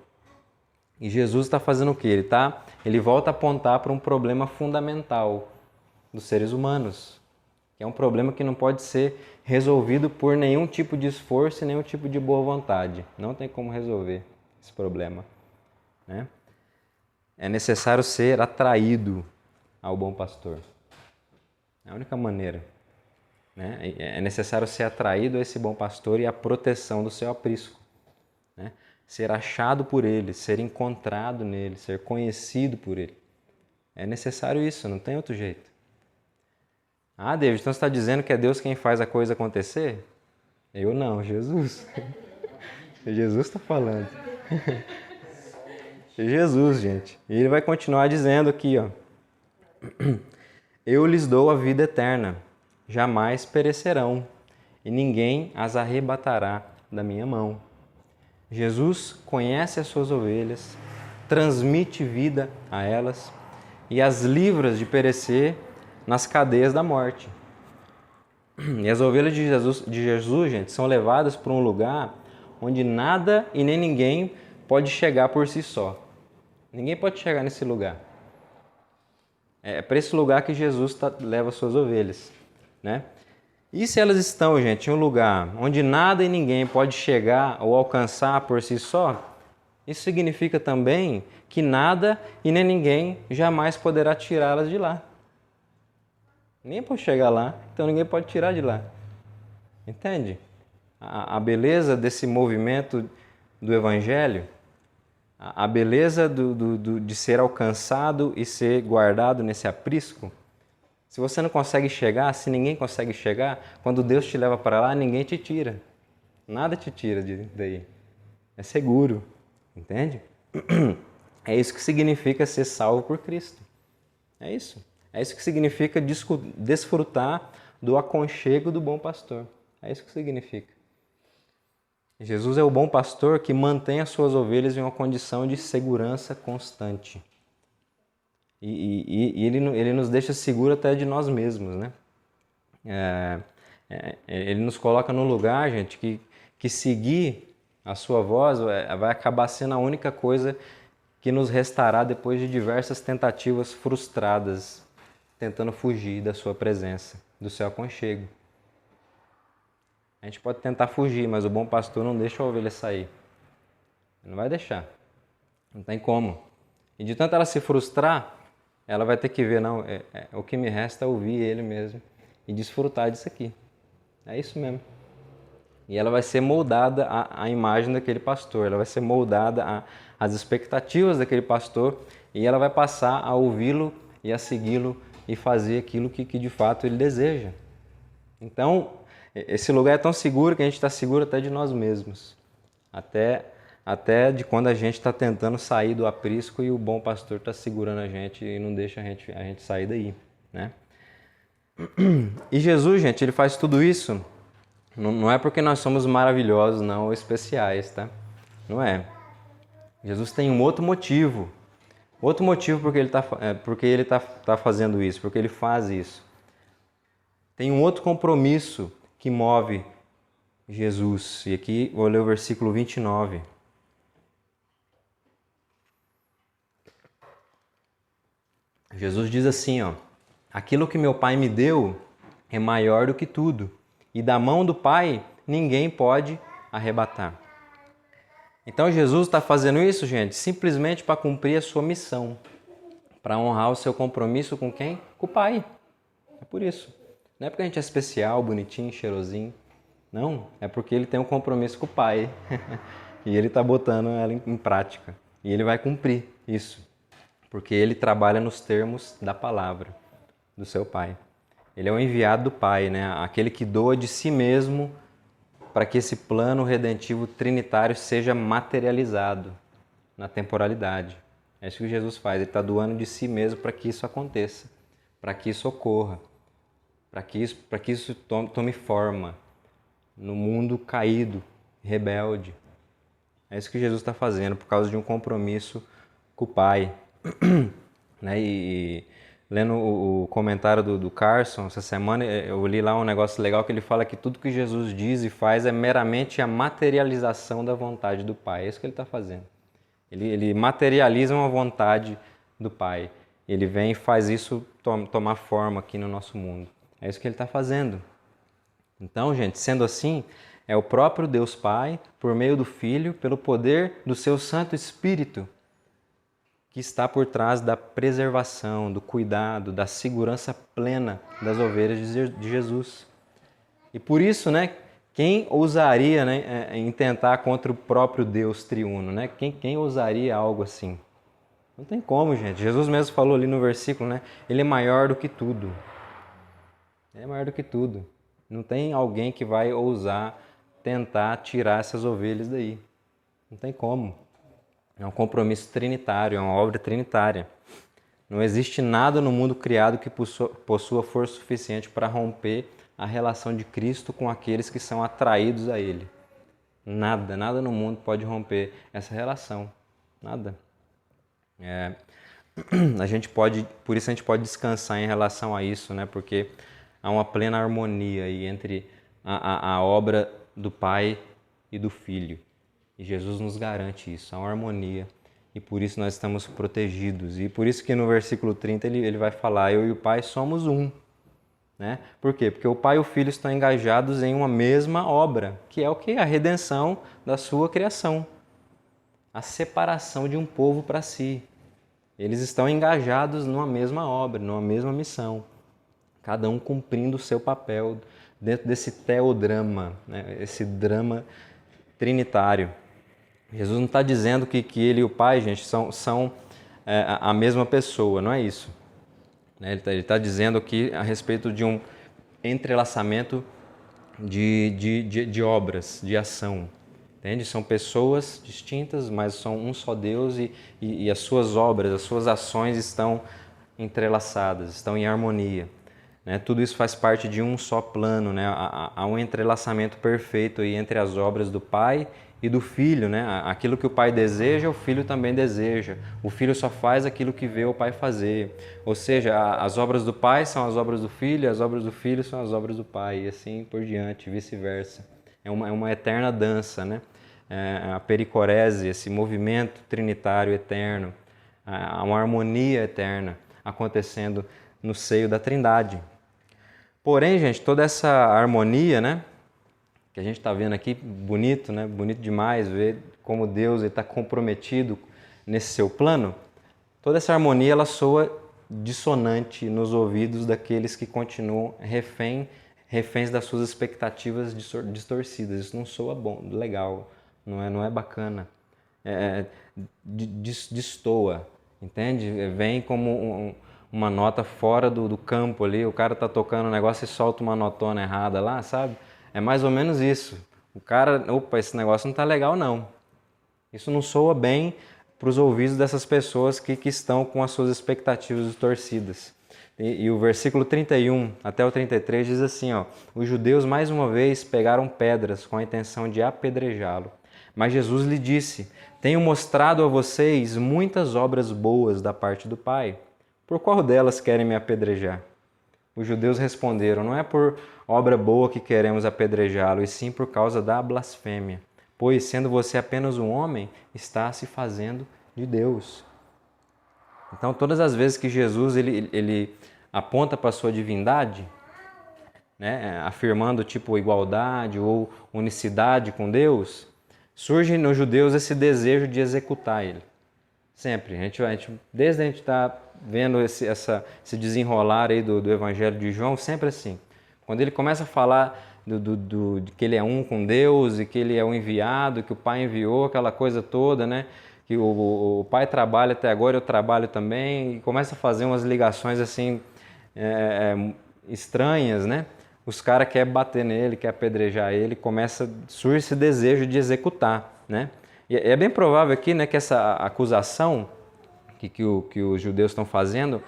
E Jesus está fazendo o quê? Ele volta a apontar para um problema fundamental dos seres humanos, que é um problema que não pode ser resolvido por nenhum tipo de esforço e nenhum tipo de boa vontade. Não tem como resolver esse problema. É necessário ser atraído ao bom pastor. É a única maneira. É necessário ser atraído a esse bom pastor e a proteção do seu aprisco. Ser achado por ele, ser encontrado nele, ser conhecido por ele. É necessário isso, não tem outro jeito. David, então você está dizendo que é Deus quem faz a coisa acontecer? Eu não, Jesus. Jesus está falando. Jesus, gente. E ele vai continuar dizendo aqui, eu lhes dou a vida eterna, jamais perecerão, e ninguém as arrebatará da minha mão. Jesus conhece as suas ovelhas, transmite vida a elas e as livra de perecer nas cadeias da morte. E as ovelhas de Jesus, gente, são levadas para um lugar onde nada e nem ninguém pode chegar por si só. Ninguém pode chegar nesse lugar. É para esse lugar que Jesus leva as suas ovelhas, E se elas estão, gente, em um lugar onde nada e ninguém pode chegar ou alcançar por si só, isso significa também que nada e nem ninguém jamais poderá tirá-las de lá. Ninguém pode chegar lá, então ninguém pode tirar de lá. Entende? A beleza desse movimento do Evangelho, a beleza de ser alcançado e ser guardado nesse aprisco. Se você não consegue chegar, se ninguém consegue chegar, quando Deus te leva para lá, ninguém te tira. Nada te tira daí. É seguro, entende? É isso que significa ser salvo por Cristo. É isso. É isso que significa desfrutar do aconchego do bom pastor. É isso que significa. Jesus é o bom pastor que mantém as suas ovelhas em uma condição de segurança constante. E ele nos deixa seguro até de nós mesmos, né? Ele nos coloca no lugar, gente, que seguir a sua voz vai acabar sendo a única coisa que nos restará depois de diversas tentativas frustradas, tentando fugir da sua presença, do seu aconchego. A gente pode tentar fugir, mas o bom pastor não deixa a ovelha sair. Não vai deixar. Não tem como. E de tanto ela se frustrar, ela vai ter que ver, não, o que me resta é ouvir ele mesmo e desfrutar disso aqui. É isso mesmo. E ela vai ser moldada à imagem daquele pastor, ela vai ser moldada às expectativas daquele pastor e ela vai passar a ouvi-lo e a segui-lo e fazer aquilo que de fato ele deseja. Então, esse lugar é tão seguro que a gente está seguro até de nós mesmos. Até de quando a gente está tentando sair do aprisco e o bom pastor está segurando a gente e não deixa a gente sair daí, né? E Jesus, gente, ele faz tudo isso, não é porque nós somos maravilhosos, não, ou especiais, tá? Não é. Jesus tem um outro motivo. Outro motivo porque ele tá fazendo isso, porque ele faz isso. Tem um outro compromisso que move Jesus. E aqui vou ler o versículo 29. Jesus diz assim, ó: aquilo que meu Pai me deu é maior do que tudo, e da mão do Pai ninguém pode arrebatar. Então Jesus está fazendo isso, gente, simplesmente para cumprir a sua missão, para honrar o seu compromisso com quem? Com o Pai. É por isso. Não é porque a gente é especial, bonitinho, cheirosinho. Não, é porque ele tem um compromisso com o Pai. E ele está botando ela em prática. E ele vai cumprir isso. Porque ele trabalha nos termos da palavra do seu Pai. Ele é o enviado do Pai, né? Aquele que doa de si mesmo para que esse plano redentivo trinitário seja materializado na temporalidade. É isso que Jesus faz. Ele está doando de si mesmo para que isso aconteça, para que isso ocorra, para que isso tome forma no mundo caído, rebelde. É isso que Jesus está fazendo por causa de um compromisso com o Pai. Né? E lendo o comentário do Carson essa semana, eu li lá um negócio legal que ele fala que tudo que Jesus diz e faz é meramente a materialização da vontade do Pai. É isso que ele está fazendo. Ele materializa uma vontade do Pai. Ele vem e faz isso tomar forma aqui no nosso mundo. É isso que ele está fazendo. Então, gente, sendo assim, é o próprio Deus Pai, por meio do Filho, pelo poder do seu Santo Espírito, que está por trás da preservação, do cuidado, da segurança plena das ovelhas de Jesus. E por isso, né, quem ousaria, né, em tentar contra o próprio Deus triuno? Né? Quem ousaria algo assim? Não tem como, gente. Jesus mesmo falou ali no versículo, né? Ele é maior do que tudo. Ele é maior do que tudo. Não tem alguém que vai ousar tentar tirar essas ovelhas daí. Não tem como. É um compromisso trinitário, é uma obra trinitária. Não existe nada no mundo criado que possua força suficiente para romper a relação de Cristo com aqueles que são atraídos a Ele. Nada no mundo pode romper essa relação. Nada. Por isso a gente pode descansar em relação a isso, né? Porque há uma plena harmonia aí entre a obra do Pai e do Filho. E Jesus nos garante isso, há uma harmonia. E por isso nós estamos protegidos. E por isso que no versículo 30 ele vai falar: eu e o Pai somos um. Né? Por quê? Porque o Pai e o Filho estão engajados em uma mesma obra, que é o que? A redenção da sua criação. A separação de um povo para si. Eles estão engajados numa mesma obra, numa mesma missão. cada um cumprindo o seu papel dentro desse teodrama, né? Esse drama trinitário. Jesus não está dizendo que ele e o Pai, gente, são a mesma pessoa, não é isso. Ele está dizendo aqui a respeito de um entrelaçamento de obras, de ação. Entende? São pessoas distintas, mas são um só Deus e as suas obras, as suas ações estão entrelaçadas, estão em harmonia. Né? Tudo isso faz parte de um só plano, né? Há um entrelaçamento perfeito aí entre as obras do Pai e do Filho. Né? Aquilo que o Pai deseja, o Filho também deseja. O Filho só faz aquilo que vê o Pai fazer. Ou seja, as obras do Pai são as obras do Filho, as obras do Filho são as obras do Pai, e assim por diante, vice-versa. É uma eterna dança, né? A pericorese, esse movimento trinitário eterno, uma harmonia eterna acontecendo no seio da Trindade. Porém, gente, toda essa harmonia, né, que a gente está vendo aqui, bonito, né, bonito demais ver como Deus está comprometido nesse seu plano, toda essa harmonia ela soa dissonante nos ouvidos daqueles que continuam reféns das suas expectativas distorcidas. Isso não soa bom, legal, não é bacana, destoa, entende? Vem como uma nota fora do campo ali, o cara tá tocando um negócio e solta uma notona errada lá, sabe? É mais ou menos isso. O cara, opa, esse negócio não tá legal não. Isso não soa bem para os ouvidos dessas pessoas que estão com as suas expectativas distorcidas. E o versículo 31 até o 33 diz assim, ó: os judeus mais uma vez pegaram pedras com a intenção de apedrejá-lo. Mas Jesus lhe disse: tenho mostrado a vocês muitas obras boas da parte do Pai. Por qual delas querem me apedrejar? Os judeus responderam: não é por obra boa que queremos apedrejá-lo, e sim por causa da blasfêmia. Pois, sendo você apenas um homem, está se fazendo de Deus. Então, todas as vezes que Jesus ele aponta para a sua divindade, né, afirmando tipo igualdade ou unicidade com Deus, surge nos judeus esse desejo de executar ele. Sempre. Desde a gente está vendo esse desenrolar aí do Evangelho de João, sempre assim. Quando ele começa a falar de que ele é um com Deus e que ele é o enviado, que o Pai enviou, aquela coisa toda, né? Que o Pai trabalha até agora, eu trabalho também, e começa a fazer umas ligações assim estranhas, né? Os caras querem bater nele, querem apedrejar ele, surge esse desejo de executar, né? E é bem provável aqui, né, que essa acusação que os judeus estão fazendo,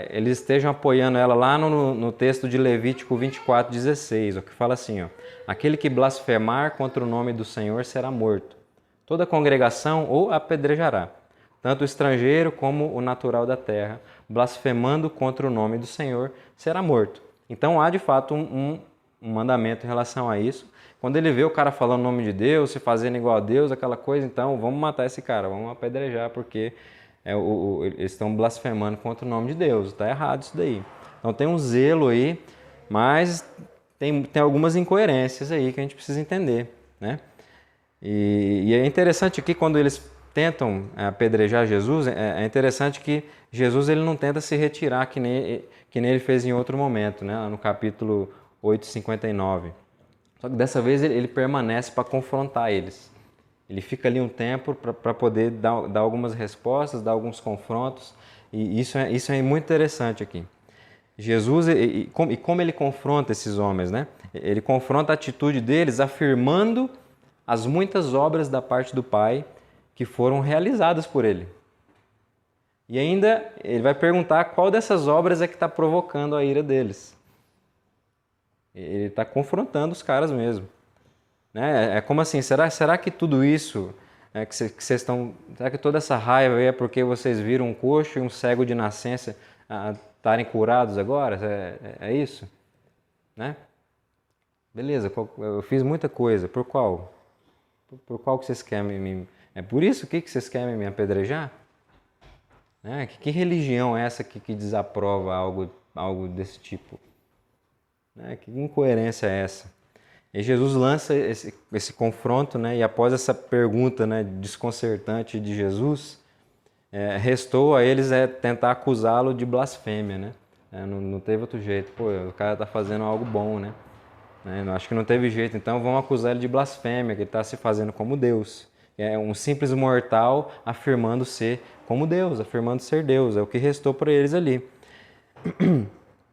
eles estejam apoiando ela lá no texto de Levítico 24:16, que fala assim, ó: aquele que blasfemar contra o nome do Senhor será morto. Toda a congregação o apedrejará, tanto o estrangeiro como o natural da terra, blasfemando contra o nome do Senhor, será morto. Então há de fato um mandamento em relação a isso. Quando ele vê o cara falando o nome de Deus, se fazendo igual a Deus, aquela coisa, então vamos matar esse cara, vamos apedrejar, porque eles estão blasfemando contra o nome de Deus. Está errado isso daí. Então tem um zelo aí, mas tem algumas incoerências aí que a gente precisa entender, né? E é interessante aqui quando eles tentam apedrejar Jesus, é interessante que Jesus ele não tenta se retirar que nem ele fez em outro momento, né? No capítulo 8:59. Só que dessa vez ele permanece para confrontar eles. Ele fica ali um tempo para poder dar algumas respostas, dar alguns confrontos, e isso é muito interessante aqui. Jesus, e como ele confronta esses homens, né? Ele confronta a atitude deles afirmando as muitas obras da parte do Pai que foram realizadas por ele. E ainda ele vai perguntar qual dessas obras é que está provocando a ira deles. Ele está confrontando os caras mesmo. Né? É como assim, será que tudo isso que vocês estão... Será que toda essa raiva é porque vocês viram um coxo e um cego de nascença estarem curados agora? É isso? Né? Beleza, eu fiz muita coisa. Por qual? Por qual que vocês querem me... É por isso que vocês querem me apedrejar? Né? Que religião é essa que desaprova algo desse tipo? Né? Que incoerência é essa? E Jesus lança esse confronto, né? E após essa pergunta, né, desconcertante de Jesus, restou a eles tentar acusá-lo de blasfêmia, né? Não teve outro jeito. Pô, o cara está fazendo algo bom, né? Acho que não teve jeito, então vão acusar ele de blasfêmia, que ele está se fazendo como Deus. É um simples mortal afirmando ser como Deus, afirmando ser Deus. É o que restou para eles ali.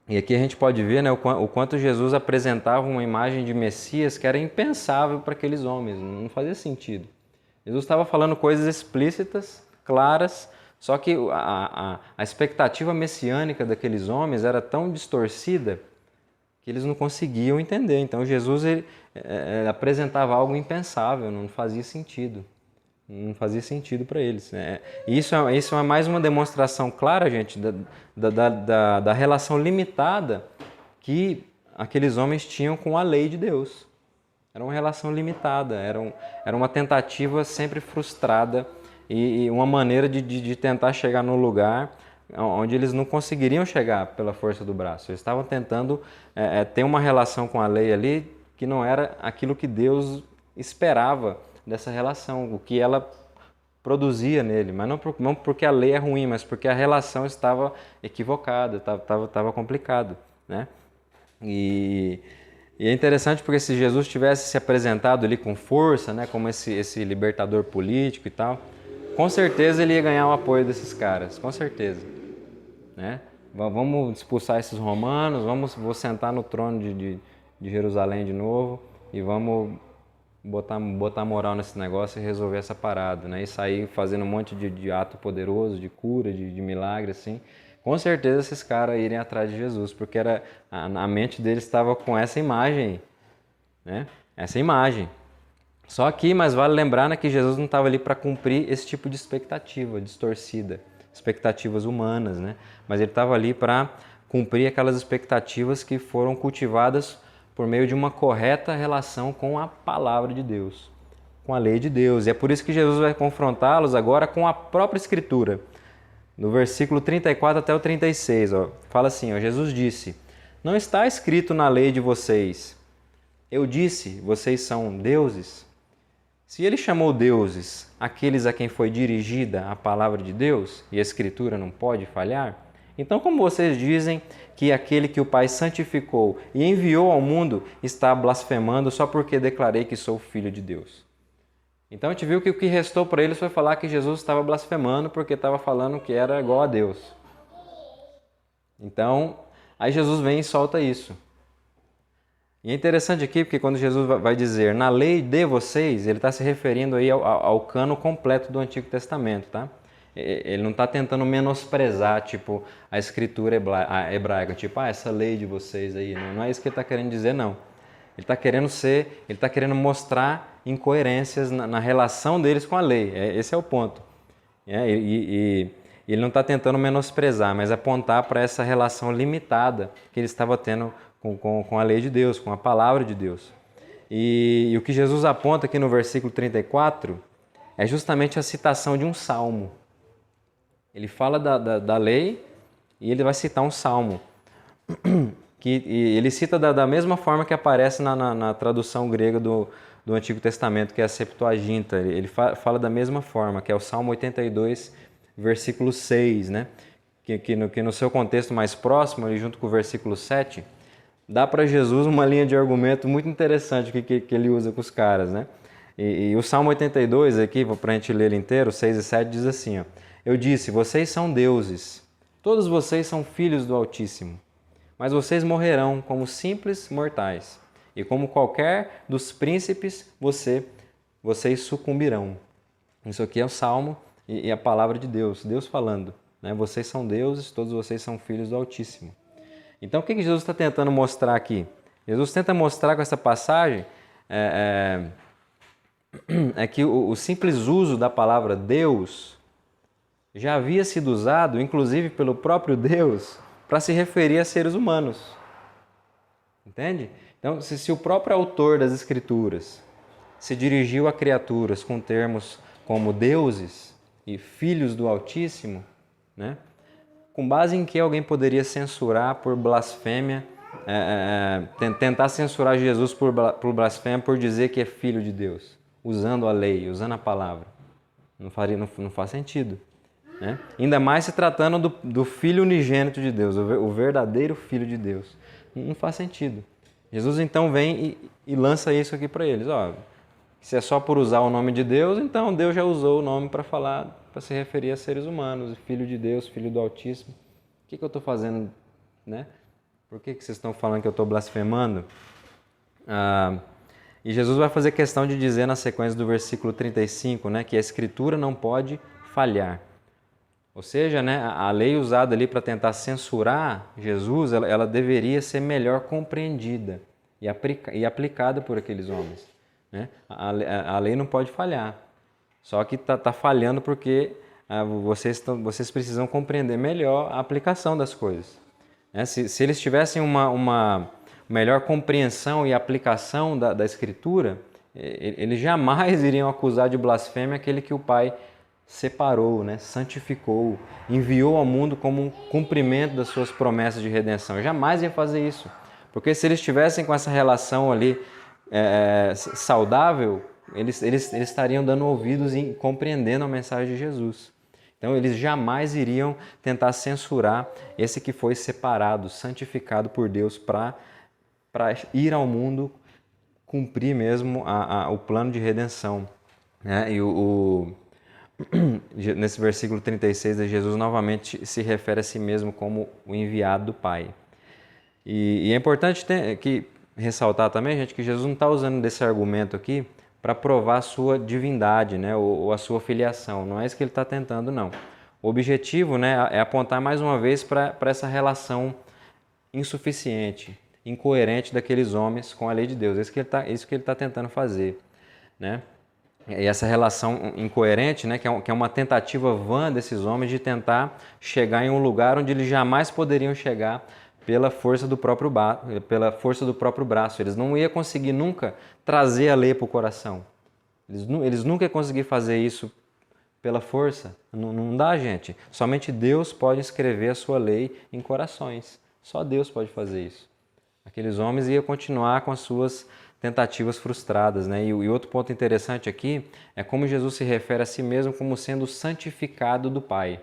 E aqui a gente pode ver, né, o quanto Jesus apresentava uma imagem de Messias que era impensável para aqueles homens, não fazia sentido. Jesus estava falando coisas explícitas, claras, só que a expectativa messiânica daqueles homens era tão distorcida que eles não conseguiam entender. Então Jesus ele apresentava algo impensável, não fazia sentido. Não fazia sentido para eles. Isso é mais uma demonstração clara, gente, da relação limitada que aqueles homens tinham com a lei de Deus. Era uma relação limitada, era uma tentativa sempre frustrada e uma maneira de tentar chegar no lugar onde eles não conseguiriam chegar pela força do braço. Eles estavam tentando ter uma relação com a lei ali que não era aquilo que Deus esperava dessa relação, o que ela produzia nele, mas não porque a lei é ruim, mas porque a relação estava equivocada, estava complicado, né? E é interessante porque se Jesus tivesse se apresentado ali com força, né, como esse libertador político e tal, com certeza ele ia ganhar o apoio desses caras, com certeza, né? Vamos expulsar esses romanos, vou sentar no trono de Jerusalém de novo e vamos botar moral nesse negócio e resolver essa parada, né? E sair fazendo um monte de ato poderoso, de cura, de milagre, assim. Com certeza esses caras irem atrás de Jesus, porque a mente deles estava com essa imagem, né? Essa imagem. Só que, mas vale lembrar, né, que Jesus não estava ali para cumprir esse tipo de expectativa distorcida, expectativas humanas, né? Mas ele estava ali para cumprir aquelas expectativas que foram cultivadas por meio de uma correta relação com a palavra de Deus, com a lei de Deus. E é por isso que Jesus vai confrontá-los agora com a própria Escritura. No versículo 34 até o 36, fala assim, Jesus disse, não está escrito na lei de vocês, eu disse, vocês são deuses? Se ele chamou deuses aqueles a quem foi dirigida a palavra de Deus, e a Escritura não pode falhar, então como vocês dizem que aquele que o Pai santificou e enviou ao mundo está blasfemando só porque declarei que sou filho de Deus? Então a gente viu que o que restou para eles foi falar que Jesus estava blasfemando porque estava falando que era igual a Deus. Então, aí Jesus vem e solta isso. E é interessante aqui porque quando Jesus vai dizer na lei de vocês, ele está se referindo aí ao cano completo do Antigo Testamento, tá? Ele não está tentando menosprezar, tipo, a escritura hebraica, tipo, essa lei de vocês aí. Não é isso que ele está querendo dizer, não. Ele está querendo mostrar incoerências na relação deles com a lei. Esse é o ponto. E ele não está tentando menosprezar, mas apontar para essa relação limitada que ele estava tendo com a lei de Deus, com a palavra de Deus. E o que Jesus aponta aqui no versículo 34 é justamente a citação de um salmo. Ele fala da lei e ele vai citar um salmo. E ele cita da mesma forma que aparece na tradução grega do Antigo Testamento, que é a Septuaginta. Ele fala da mesma forma, que é o Salmo 82, versículo 6, né? Que no seu contexto mais próximo, ali junto com o versículo 7, dá para Jesus uma linha de argumento muito interessante que ele usa com os caras, né? E o Salmo 82 aqui, para a gente ler ele inteiro, 6 e 7, diz assim, ó, eu disse, vocês são deuses, todos vocês são filhos do Altíssimo, mas vocês morrerão como simples mortais, e como qualquer dos príncipes, vocês sucumbirão. Isso aqui é o Salmo e a palavra de Deus, Deus falando, né? Vocês são deuses, todos vocês são filhos do Altíssimo. Então o que Jesus está tentando mostrar aqui? Jesus tenta mostrar com essa passagem que o simples uso da palavra Deus já havia sido usado, inclusive pelo próprio Deus, para se referir a seres humanos. Entende? Então, se o próprio autor das Escrituras se dirigiu a criaturas com termos como deuses e filhos do Altíssimo, né? Com base em que alguém poderia censurar por blasfêmia, tentar censurar Jesus por blasfêmia por dizer que é filho de Deus, usando a lei, usando a palavra? Não faz sentido. né? Ainda mais se tratando do Filho unigênito de Deus, o verdadeiro Filho de Deus. Não faz sentido. Jesus então vem e lança isso aqui para eles. Ó, se é só por usar o nome de Deus, então Deus já usou o nome para falar, para se referir a seres humanos, Filho de Deus, Filho do Altíssimo. O que eu estou fazendo, né? Por que vocês estão falando que eu estou blasfemando? E Jesus vai fazer questão de dizer na sequência do versículo 35, né, que a Escritura não pode falhar. Ou seja, né, a lei usada ali para tentar censurar Jesus, ela deveria ser melhor compreendida e aplicada por aqueles homens, né? A lei não pode falhar, só que está falhando porque vocês precisam compreender melhor a aplicação das coisas, né? Se eles tivessem uma melhor compreensão e aplicação da Escritura, eles jamais iriam acusar de blasfêmia aquele que o Pai separou, né, santificou, enviou ao mundo como um cumprimento das suas promessas de redenção. Eu jamais ia fazer isso, porque se eles estivessem com essa relação ali saudável, eles estariam dando ouvidos e compreendendo a mensagem de Jesus. Então eles jamais iriam tentar censurar esse que foi separado, santificado por Deus para ir ao mundo cumprir mesmo o plano de redenção, né? E nesse versículo 36, Jesus novamente se refere a si mesmo como o enviado do Pai. E é importante ressaltar também, gente, que Jesus não está usando desse argumento aqui para provar a sua divindade, né, ou a sua filiação. Não é isso que ele está tentando, não. O objetivo, né, é apontar mais uma vez para essa relação insuficiente, incoerente daqueles homens com a lei de Deus. Isso que ele está tentando fazer, né? E essa relação incoerente, né, que é uma tentativa vã desses homens de tentar chegar em um lugar onde eles jamais poderiam chegar pela força do próprio braço. Eles não iam conseguir nunca trazer a lei para o coração. Eles nunca iam conseguir fazer isso pela força. Não dá, gente. Somente Deus pode escrever a sua lei em corações. Só Deus pode fazer isso. Aqueles homens iam continuar com as suas tentativas frustradas, né? E outro ponto interessante aqui é como Jesus se refere a si mesmo como sendo santificado do Pai.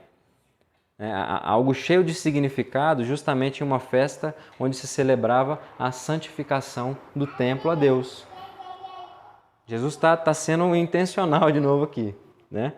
Algo cheio de significado justamente em uma festa onde se celebrava a santificação do templo a Deus. Jesus está sendo intencional de novo aqui, né?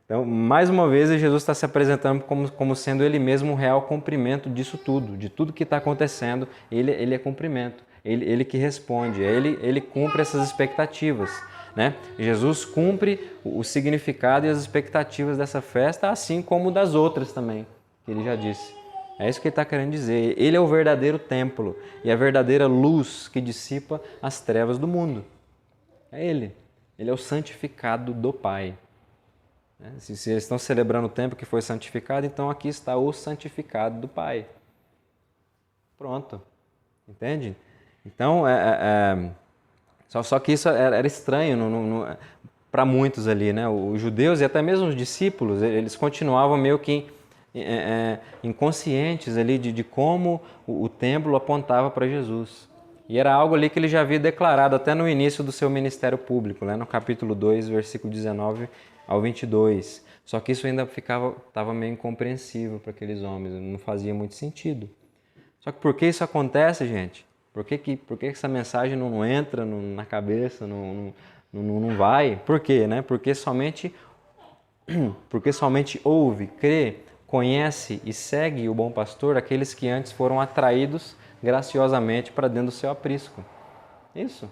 Então, mais uma vez, Jesus está se apresentando como sendo Ele mesmo o real cumprimento disso tudo, de tudo que está acontecendo. Ele é cumprimento. Ele que responde, ele cumpre essas expectativas, né? Jesus cumpre o significado e as expectativas dessa festa, assim como das outras também, que ele já disse. É isso que ele está querendo dizer. Ele é o verdadeiro templo e a verdadeira luz que dissipa as trevas do mundo. É Ele. Ele é o santificado do Pai. Se eles estão celebrando o templo que foi santificado, então aqui está o santificado do Pai. Pronto. Entende? Então, só que isso era estranho para muitos ali, né? Os judeus e até mesmo os discípulos, eles continuavam meio que inconscientes ali de como o templo apontava para Jesus. E era algo ali que ele já havia declarado até no início do seu ministério público, né? No capítulo 2, versículo 19 ao 22. Só que isso ainda estava meio incompreensível para aqueles homens, não fazia muito sentido. Só que por que isso acontece, gente? Por que essa mensagem não entra na cabeça, não vai? Por quê? Né? Porque somente ouve, crê, conhece e segue o bom pastor aqueles que antes foram atraídos graciosamente para dentro do seu aprisco. Isso.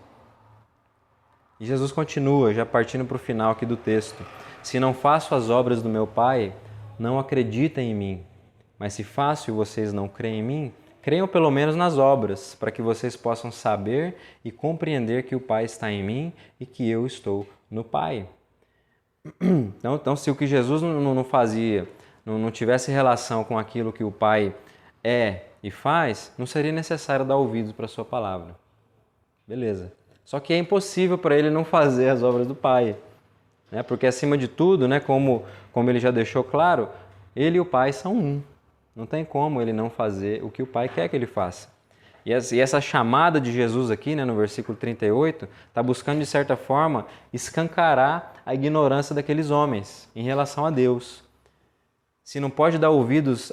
E Jesus continua, já partindo para o final aqui do texto. Se não faço as obras do meu Pai, não acreditem em mim. Mas se faço e vocês não creem em mim, creiam pelo menos nas obras, para que vocês possam saber e compreender que o Pai está em mim e que eu estou no Pai. Então se o que Jesus não fazia, não tivesse relação com aquilo que o Pai é e faz, não seria necessário dar ouvidos para a sua palavra. Beleza. Só que é impossível para ele não fazer as obras do Pai. Né? Porque, acima de tudo, né, como ele já deixou claro, ele e o Pai são um. Não tem como ele não fazer o que o Pai quer que ele faça. E essa chamada de Jesus aqui, né, no versículo 38, está buscando, de certa forma, escancarar a ignorância daqueles homens em relação a Deus. Se não pode dar ouvidos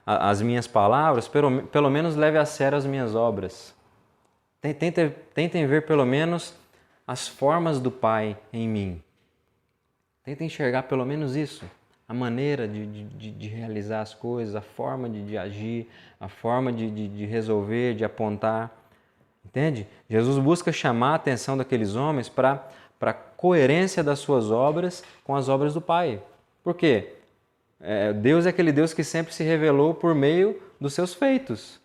às minhas palavras, pelo menos leve a sério as minhas obras. Tentem ver pelo menos as formas do Pai em mim. Tentem enxergar pelo menos isso. A maneira de realizar as coisas, a forma de agir, a forma de resolver, de apontar. Entende? Jesus busca chamar a atenção daqueles homens para a coerência das suas obras com as obras do Pai. Por quê? Deus é aquele Deus que sempre se revelou por meio dos seus feitos.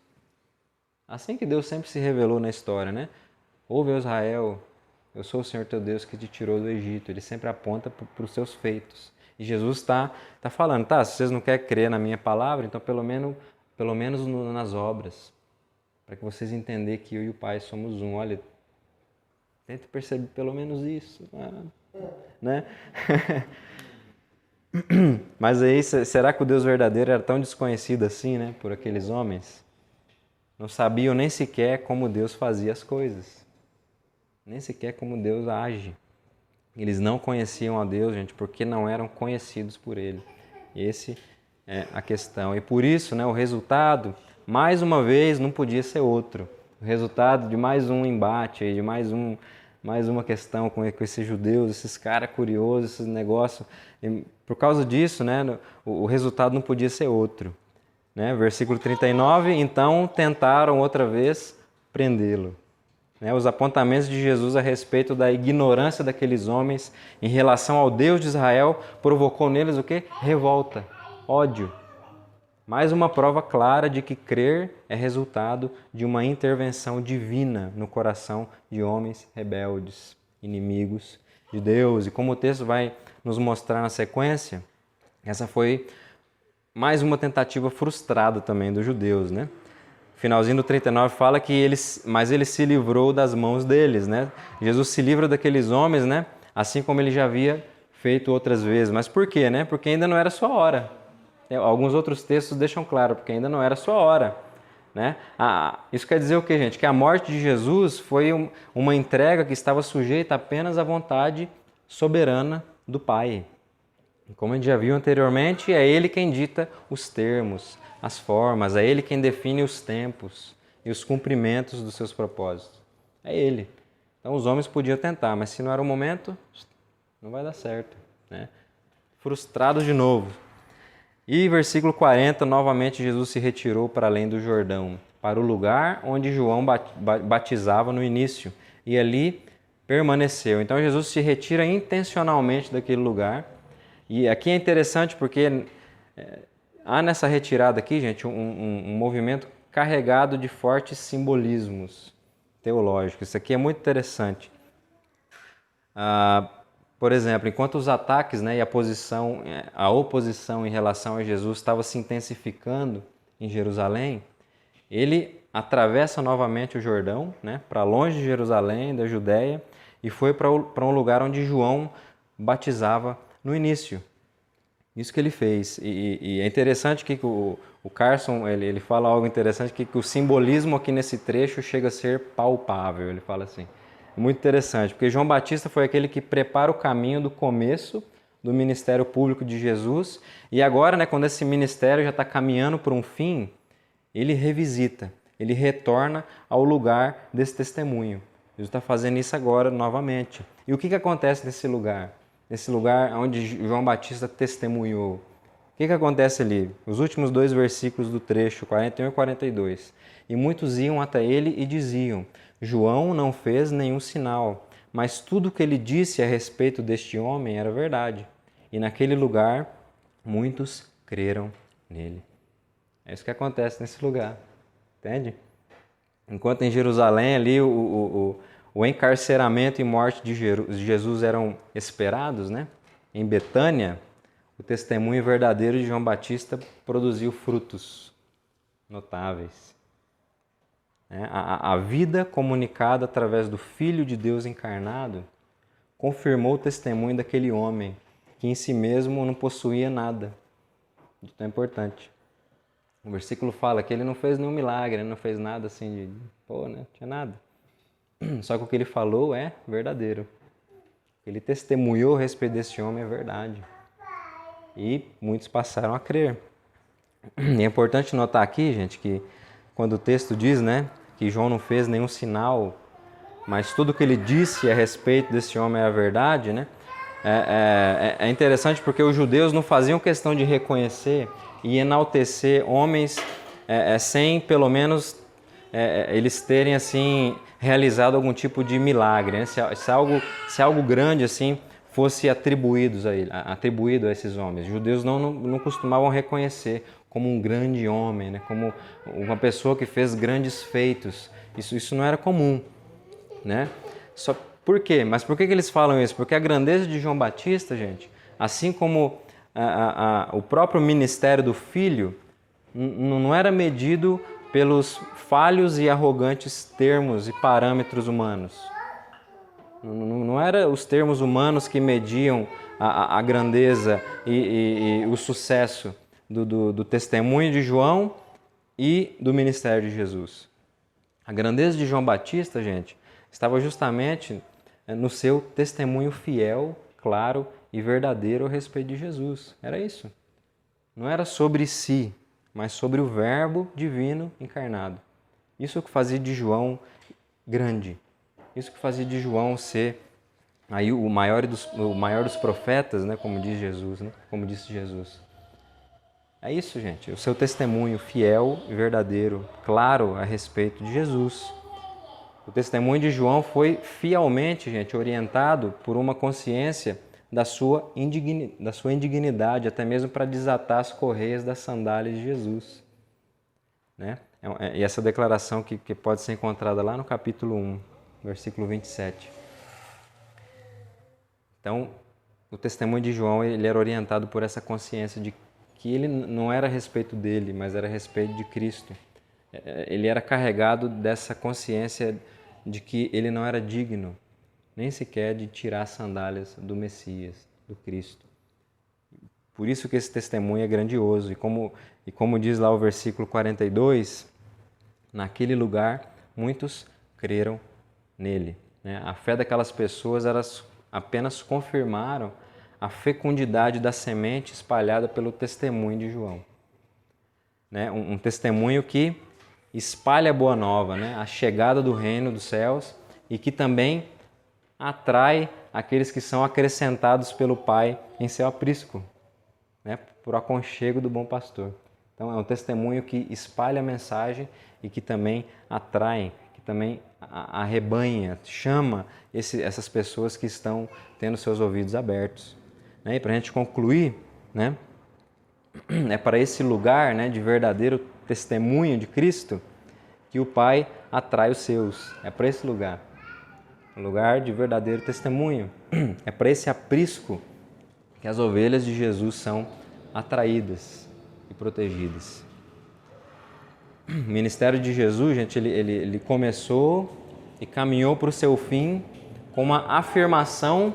Assim que Deus sempre se revelou na história, né? Ouve, Israel, eu sou o Senhor teu Deus que te tirou do Egito. Ele sempre aponta para os seus feitos. E Jesus está falando, se vocês não querem crer na minha palavra, então pelo menos nas obras. Para que vocês entenderem que eu e o Pai somos um. Olha, tente perceber pelo menos isso. Né? Mas aí, será que o Deus verdadeiro era tão desconhecido assim, né, por aqueles homens? Não sabiam nem sequer como Deus fazia as coisas. Nem sequer como Deus age. Eles não conheciam a Deus, gente, porque não eram conhecidos por Ele. Esse é a questão. E por isso, né, o resultado, mais uma vez, não podia ser outro. O resultado de mais um embate, de mais uma questão com esses judeus, esses caras curiosos, esses negócios. E por causa disso, né, o resultado não podia ser outro. Né? Versículo 39, então tentaram outra vez prendê-lo. Os apontamentos de Jesus a respeito da ignorância daqueles homens em relação ao Deus de Israel provocou neles o quê? Revolta, ódio. Mais uma prova clara de que crer é resultado de uma intervenção divina no coração de homens rebeldes, inimigos de Deus. E como o texto vai nos mostrar na sequência, essa foi mais uma tentativa frustrada também dos judeus, né? Finalzinho do 39 fala que mas ele se livrou das mãos deles, né? Jesus se livra daqueles homens, né? Assim como ele já havia feito outras vezes. Mas por quê, né? Porque ainda não era sua hora. Alguns outros textos deixam claro, porque ainda não era sua hora, né? Isso quer dizer o quê, gente? Que a morte de Jesus foi uma entrega que estava sujeita apenas à vontade soberana do Pai. Como a gente já viu anteriormente, é Ele quem dita os termos, as formas, é Ele quem define os tempos e os cumprimentos dos seus propósitos. É Ele. Então os homens podiam tentar, mas se não era o momento, não vai dar certo, né? Frustrados de novo. E versículo 40, novamente Jesus se retirou para além do Jordão, para o lugar onde João batizava no início, e ali permaneceu. Então Jesus se retira intencionalmente daquele lugar. E aqui é interessante porque há nessa retirada aqui, gente, um movimento carregado de fortes simbolismos teológicos. Isso aqui é muito interessante. Por exemplo, enquanto os ataques, né, e a oposição em relação a Jesus estava se intensificando em Jerusalém, ele atravessa novamente o Jordão, né, para longe de Jerusalém, da Judéia, e foi para um lugar onde João batizava no início. Isso que ele fez. E é interessante que o Carson ele fala algo interessante, que o simbolismo aqui nesse trecho chega a ser palpável. Ele fala assim. Muito interessante, porque João Batista foi aquele que prepara o caminho do começo do ministério público de Jesus. E agora, né, quando esse ministério já está caminhando para um fim, ele revisita, ele retorna ao lugar desse testemunho. Jesus está fazendo isso agora novamente. E o que acontece nesse lugar? Nesse lugar onde João Batista testemunhou. O que acontece ali? Os últimos 2 versículos do trecho, 41 e 42. E muitos iam até ele e diziam: João não fez nenhum sinal, mas tudo o que ele disse a respeito deste homem era verdade. E naquele lugar, muitos creram nele. É isso que acontece nesse lugar. Entende? Enquanto em Jerusalém ali o encarceramento e morte de Jesus eram esperados, né? Em Betânia, o testemunho verdadeiro de João Batista produziu frutos notáveis. A vida comunicada através do Filho de Deus encarnado confirmou o testemunho daquele homem que em si mesmo não possuía nada de tão importante. O versículo fala que ele não fez nenhum milagre, ele não fez nada assim não tinha nada. Só que o que ele falou é verdadeiro. Ele testemunhou a respeito desse homem é verdade. E muitos passaram a crer. E é importante notar aqui, gente, que quando o texto diz, né, que João não fez nenhum sinal, mas tudo que ele disse a respeito desse homem era verdade, né? É interessante porque os judeus não faziam questão de reconhecer e enaltecer homens sem, pelo menos, eles terem assim realizado algum tipo de milagre, né? Se algo grande assim fosse atribuído a esses homens. Os judeus não costumavam reconhecer como um grande homem, né? Como uma pessoa que fez grandes feitos. Isso não era comum, né? Por quê? Mas por que eles falam isso? Porque a grandeza de João Batista, gente, assim como o próprio ministério do Filho, não era medido pelos falhos e arrogantes termos e parâmetros humanos. Não era os termos humanos que mediam a grandeza e o sucesso do testemunho de João e do ministério de Jesus. A grandeza de João Batista, gente, estava justamente no seu testemunho fiel, claro e verdadeiro a respeito de Jesus. Era isso. Não era sobre si, mas sobre o Verbo divino encarnado. Isso que fazia de João grande. Isso que fazia de João ser aí o maior dos profetas, né, como diz Jesus, né, como disse Jesus. É isso, gente. O seu testemunho fiel e verdadeiro, claro a respeito de Jesus. O testemunho de João foi fielmente, gente, orientado por uma consciência da sua indignidade, até mesmo para desatar as correias das sandálias de Jesus. Né? E essa declaração que pode ser encontrada lá no capítulo 1, versículo 27. Então, o testemunho de João ele era orientado por essa consciência de que ele não era a respeito dele, mas era a respeito de Cristo. Ele era carregado dessa consciência de que ele não era digno, nem sequer de tirar as sandálias do Messias, do Cristo. Por isso que esse testemunho é grandioso. E como diz lá o versículo 42, naquele lugar muitos creram nele. A fé daquelas pessoas elas apenas confirmaram a fecundidade da semente espalhada pelo testemunho de João. Um testemunho que espalha a boa nova, a chegada do reino dos céus e que também atrai aqueles que são acrescentados pelo Pai em seu aprisco, por aconchego do bom pastor. Então é um testemunho que espalha a mensagem e que também atrai, que também arrebanha, chama essas pessoas que estão tendo seus ouvidos abertos. E para a gente concluir, é para esse lugar de verdadeiro testemunho de Cristo que o Pai atrai os seus. É para esse lugar. Lugar de verdadeiro testemunho. É para esse aprisco que as ovelhas de Jesus são atraídas e protegidas. O ministério de Jesus, gente, ele começou e caminhou para o seu fim com uma afirmação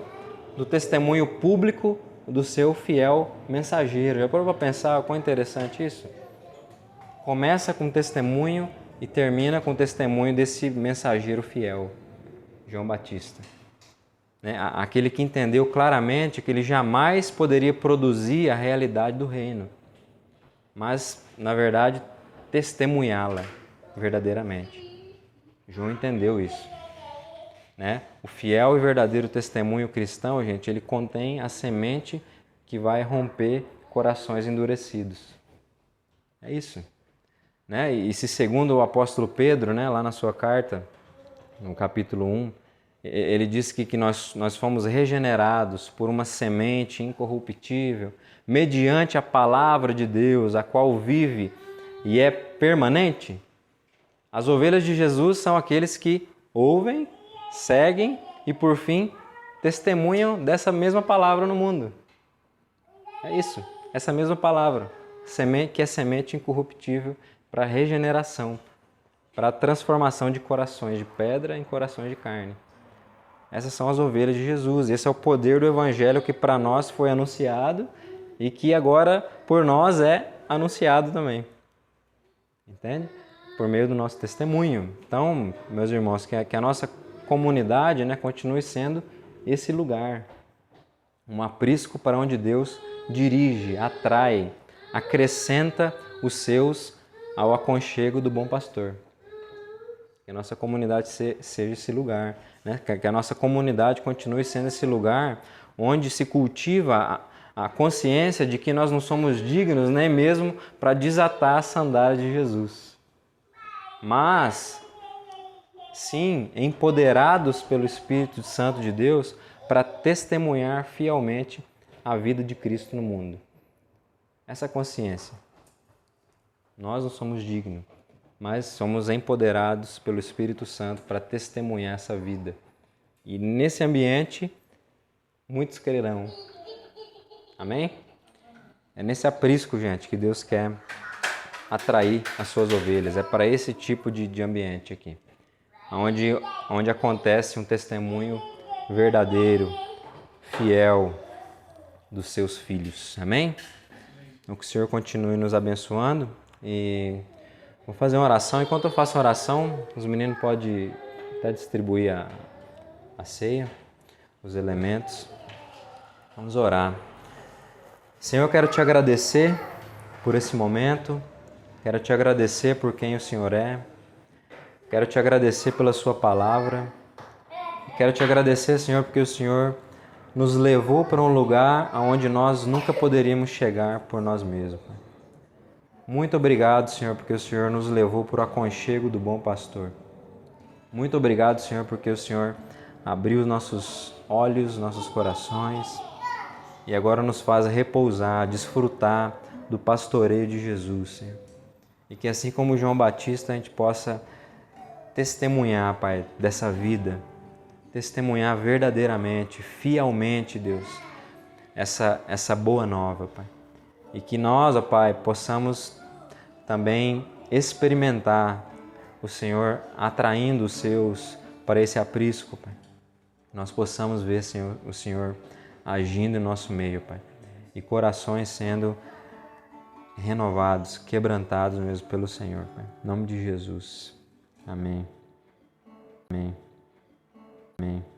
do testemunho público do seu fiel mensageiro. Já parou para pensar quão interessante isso? Começa com testemunho e termina com testemunho desse mensageiro fiel, João Batista. Aquele que entendeu claramente que ele jamais poderia produzir a realidade do reino, mas, na verdade, testemunhá-la verdadeiramente. João entendeu isso. O fiel e verdadeiro testemunho cristão, gente, ele contém a semente que vai romper corações endurecidos. É isso. E se segundo o apóstolo Pedro, lá na sua carta, no capítulo 1, ele diz que nós fomos regenerados por uma semente incorruptível, mediante a palavra de Deus, a qual vive e é permanente. As ovelhas de Jesus são aqueles que ouvem, seguem e, por fim, testemunham dessa mesma palavra no mundo. É isso, essa mesma palavra, que é semente incorruptível para a regeneração, para a transformação de corações de pedra em corações de carne. Essas são as ovelhas de Jesus. Esse é o poder do Evangelho que para nós foi anunciado e que agora por nós é anunciado também. Entende? Por meio do nosso testemunho. Então, meus irmãos, que a nossa comunidade continue sendo esse lugar, um aprisco para onde Deus dirige, atrai, acrescenta os seus ao aconchego do bom pastor. Que a nossa comunidade seja esse lugar, né? Que a nossa comunidade continue sendo esse lugar onde se cultiva a consciência de que nós não somos dignos nem mesmo para desatar a sandália de Jesus. Mas, sim, empoderados pelo Espírito Santo de Deus para testemunhar fielmente a vida de Cristo no mundo. Essa consciência. Nós não somos dignos, mas somos empoderados pelo Espírito Santo para testemunhar essa vida. E nesse ambiente, muitos crerão. Amém? É nesse aprisco, gente, que Deus quer atrair as suas ovelhas. É para esse tipo de ambiente aqui. Onde acontece um testemunho verdadeiro, fiel dos seus filhos. Amém? Então que o Senhor continue nos abençoando e vou fazer uma oração. Enquanto eu faço a oração, os meninos podem até distribuir a ceia, os elementos. Vamos orar. Senhor, eu quero te agradecer por esse momento. Quero te agradecer por quem o Senhor é. Quero te agradecer pela sua palavra. Quero te agradecer, Senhor, porque o Senhor nos levou para um lugar onde nós nunca poderíamos chegar por nós mesmos. Muito obrigado, Senhor, porque o Senhor nos levou para o aconchego do bom pastor. Muito obrigado, Senhor, porque o Senhor abriu os nossos olhos, nossos corações e agora nos faz repousar, desfrutar do pastoreio de Jesus, Senhor. E que assim como João Batista a gente possa testemunhar, Pai, dessa vida, testemunhar verdadeiramente, fielmente, Deus, essa boa nova, Pai. E que nós, ó Pai, possamos também experimentar o Senhor atraindo os seus para esse aprisco, Pai. Nós possamos ver, Senhor, o Senhor agindo em nosso meio, Pai. E corações sendo renovados, quebrantados mesmo pelo Senhor, Pai. Em nome de Jesus. Amém. Amém. Amém.